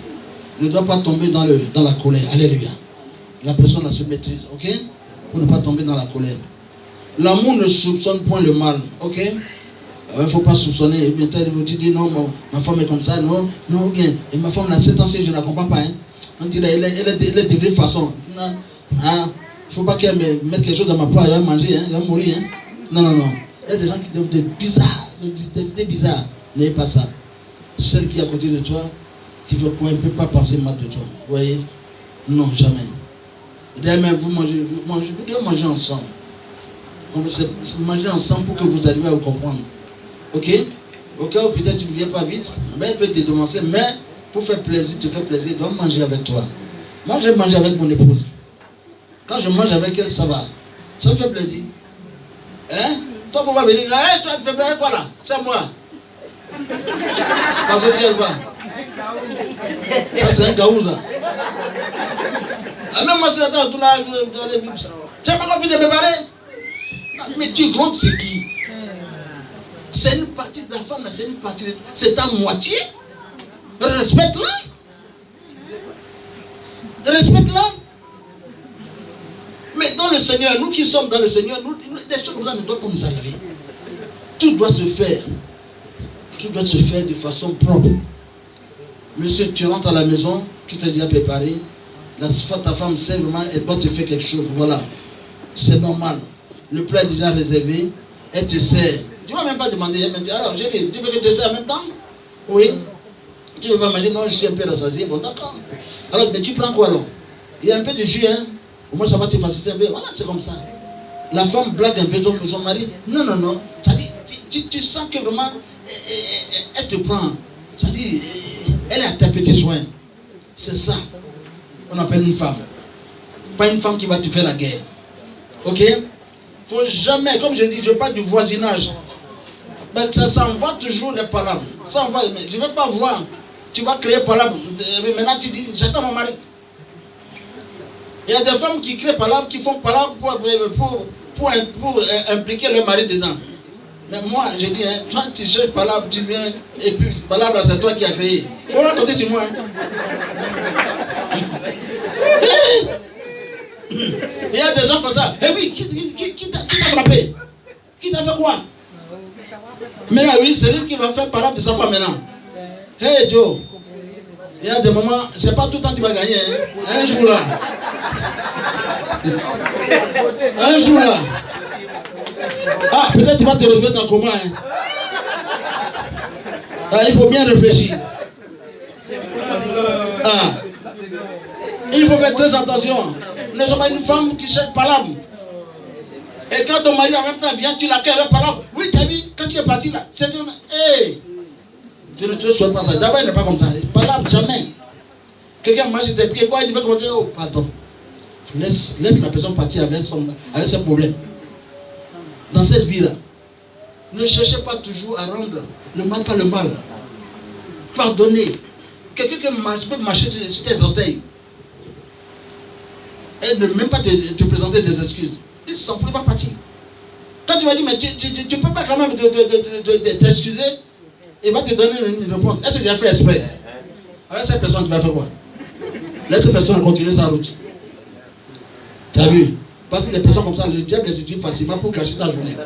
ne doit pas tomber dans la colère. Alléluia. La personne se maîtrise, ok? Pour ne pas tomber dans la colère. L'amour ne soupçonne point le mal, ok? Il ne faut pas soupçonner. Et bien, tu dis non, ma femme est comme ça, non, bien. Et ma femme, là, 7 ans, je ne la comprends pas. Hein. On dirait, elle est de vraie façon. Il ne faut pas qu'elle me mette quelque chose dans ma poire, elle va manger, hein, elle va mourir. Hein. Non. Il y a des gens qui doivent être bizarres, des idées bizarres. N'ayez pas ça. Celle qui est à côté de toi, qui veut quoi, elle ne peut pas penser mal de toi. Vous voyez? Non, jamais. D'ailleurs, vous devez manger ensemble. Manger ensemble pour que vous arriviez à vous comprendre. Ok? Au cas où peut-être tu ne viens pas vite, ben, elle peut te devancer, mais pour faire plaisir, te faire plaisir, elle doit manger avec toi. Moi, je mange avec mon épouse. Quand je mange avec elle, ça va. Ça me fait plaisir. Hein? Toi, faut pas venir là, hey, toi, tu fais bien quoi là? C'est moi. Parce que tu es pas. Ça, c'est un gaou, ça. Ah, même moi, c'est tout là, dans les bits. Tu n'as pas envie de me préparer? Mais tu comptes c'est qui? C'est une partie de la femme, c'est une partie de... C'est ta moitié. Respecte-la. Respecte-la. Mais dans le Seigneur, nous qui sommes dans le Seigneur, des choses comme ça ne doivent pas nous arriver. Tout doit se faire. Tout doit se faire de façon propre. Monsieur, tu rentres à la maison, tu t'es déjà préparé. Ta femme sait vraiment, elle doit te faire quelque chose. Voilà. C'est normal. Le plat est déjà réservé. Elle te sert. Tu ne vas même pas demander. Elle me dit, alors, tu veux que je te sers en même temps? Oui. Tu ne veux pas manger? Non, je suis un peu rassasié. Bon, d'accord. Alors, mais tu prends quoi alors? Il y a un peu de jus, hein? Au moins, ça va te faciliter un peu. Voilà, c'est comme ça. La femme blague un peu son mari. Non. Ça dit, tu sens que vraiment, elle te prend. Ça dit, elle est à tes petits soins. C'est ça. On appelle une femme. Pas une femme qui va te faire la guerre. Ok? Faut jamais, comme je dis, je parle du voisinage. Ben, ça envoie toujours les palabres. Ça envoie, mais je ne veux pas voir. Tu vas créer palabres. Maintenant, tu dis, j'attends mon mari. Il y a des femmes qui créent palabres, qui font palabres pour impliquer le mari dedans. Mais moi, je dis, hein, toi, tu cherches palabres, tu viens, et puis palabres, c'est toi qui as créé. Il faut raconter sur moi. Hein. Il y a des gens comme ça. Eh oui, qui t'a frappé? Qui t'a fait quoi? Mais là, oui, c'est lui qui va faire parole de sa femme maintenant. Hey Joe, il y a des moments, c'est pas tout le temps que tu vas gagner. Hein? Un jour là. Un jour là. Ah, peut-être tu vas te retrouver dans le coma. Hein? Ah, il faut bien réfléchir. Ah. Il faut faire très attention. Nous ne sommes pas une femme qui cherche parole. Et quand ton mari en même temps vient, tu l'accueilles avec parole. Oui, tu as vu, quand tu es parti là, c'est une. Hey! Je ne te souhaite pas ça. D'abord, il n'est pas comme ça. Parole, jamais. Quelqu'un marche sur tes pieds, quoi, il veut commencer. Oh, pardon. Laisse la personne partir avec ses problèmes. Dans cette vie-là, ne cherchez pas toujours à rendre le mal par le mal. Pardonnez. Quelqu'un qui peut marcher sur tes orteils. Et ne même pas te présenter des excuses. Il s'en fout, il va partir. Quand tu vas dire, mais tu ne peux pas quand même t'excuser, il va te donner une réponse. Est-ce que tu as fait exprès? Avec cette personne, tu vas faire quoi? Laisse cette personne continuer sa route. Tu as vu? Parce que les personnes comme ça, le diable les utilise facilement pour cacher ta journée.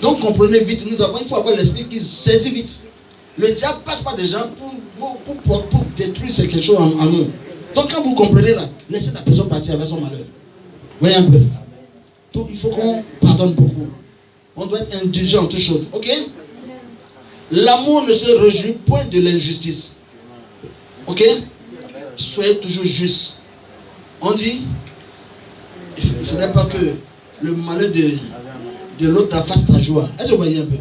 Donc comprenez vite, il faut avoir l'esprit qui saisit vite. Le diable passe par des gens pour détruire quelque chose en nous. Donc quand vous comprenez là, laissez la personne partir avec son malheur. Voyez un peu. Donc il faut qu'on pardonne beaucoup. On doit être indulgent en toutes choses. Ok? L'amour ne se réjouit point de l'injustice. Ok? Soyez toujours juste. On dit, il ne faudrait pas que le malheur de l'autre fasse ta joie. Est-ce que vous voyez un peu?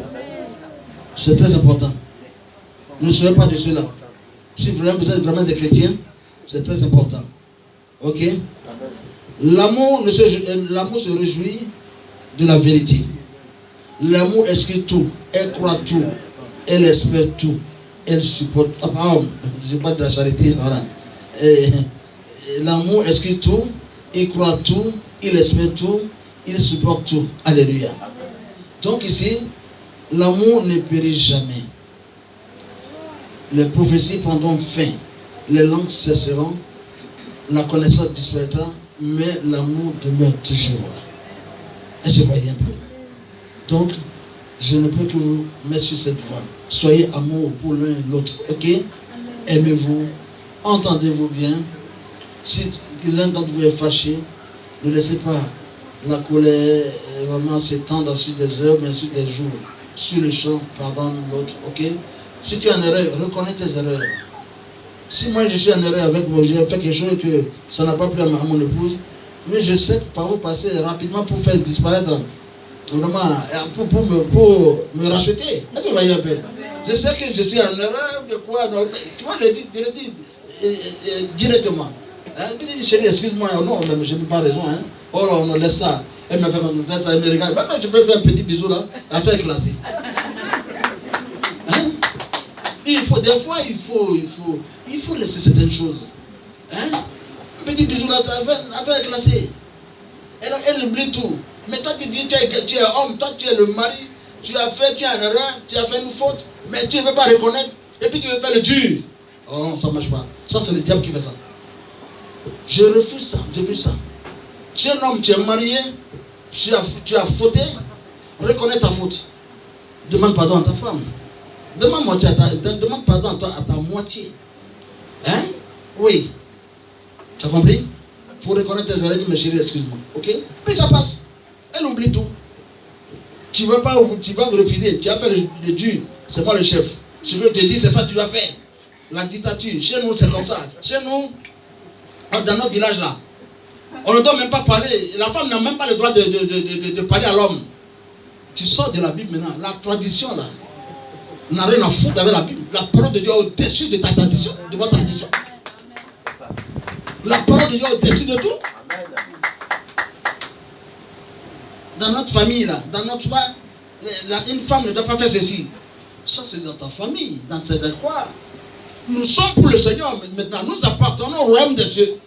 C'est très important. Ne soyez pas de ceux-là. Si vous êtes vraiment des chrétiens, c'est très important. Ok? L'amour se réjouit de la vérité. L'amour exclut tout. Elle croit tout. Elle espère tout. Elle supporte. Ah, pardon, je parle de la charité. Voilà. L'amour exclut tout. Il croit tout. Il espère tout. Il supporte tout. Alléluia. Donc ici, l'amour ne périt jamais. Les prophéties prendront fin. Les langues cesseront. La connaissance disparaîtra. Mais l'amour demeure toujours. Est-ce que vous voyez un peu? Donc, je ne peux que vous mettre sur cette voie. Soyez amour pour l'un et l'autre. Ok? Aimez-vous. Entendez-vous bien. Si l'un d'entre vous est fâché, ne laissez pas la colère vraiment s'étendre sur des heures, mais sur des jours. Sur le champ, pardonne l'autre. Ok? Si tu es en erreur, reconnais tes erreurs. Si moi je suis en erreur avec moi, j'ai fait quelque chose que ça n'a pas plu à mon épouse, mais je sais que par où passer rapidement pour faire disparaître, vraiment, pour me racheter. Est-ce que vous voyez un peu? Je sais que je suis en erreur, de quoi, non, tu vois, le dire directement. Hein? Tu dis, chérie, excuse-moi, non, je n'ai pas raison. Hein? Oh là, on laisse ça. Elle m'a fait ça, elle me regarde. Maintenant, je peux faire un petit bisou là, à faire classer. Hein? Des fois, il faut laisser certaines choses. Hein? Un petit bisou là, ça va faire classer. Elle oublie tout. Mais toi, tu dis, tu es homme, toi, tu es le mari, tu as fait une erreur, tu as fait une faute, mais tu ne veux pas reconnaître, et puis tu veux faire le dur. Oh non, ça ne marche pas. Ça, c'est le diable qui fait ça. Je refuse ça, je refuse ça. Tu es un homme, tu es marié, tu as fauté, reconnais ta faute. Demande pardon à ta femme. Demande pardon à ta moitié. Hein? Oui. Tu as compris? Il faut reconnaître tes erreurs, mais chérie, excuse-moi. Ok? Mais ça passe. Elle oublie tout. Tu vas refuser. Tu as fait le dur. C'est moi le chef. Ce que je te dis, c'est ça que tu dois faire. La dictature. Chez nous, c'est comme ça. Chez nous, dans notre village là, on ne doit même pas parler. La femme n'a même pas le droit de parler à l'homme. Tu sors de la Bible maintenant. La tradition là n'a rien à foutre avec la Bible. La parole de Dieu est au-dessus de ta tradition, de votre tradition. La parole de Dieu est au-dessus de tout. Dans notre famille là, dans notre une femme ne doit pas faire ceci. Ça, c'est dans ta famille, dans tes quoi. Nous sommes pour le Seigneur, mais maintenant nous appartenons au royaume des cieux.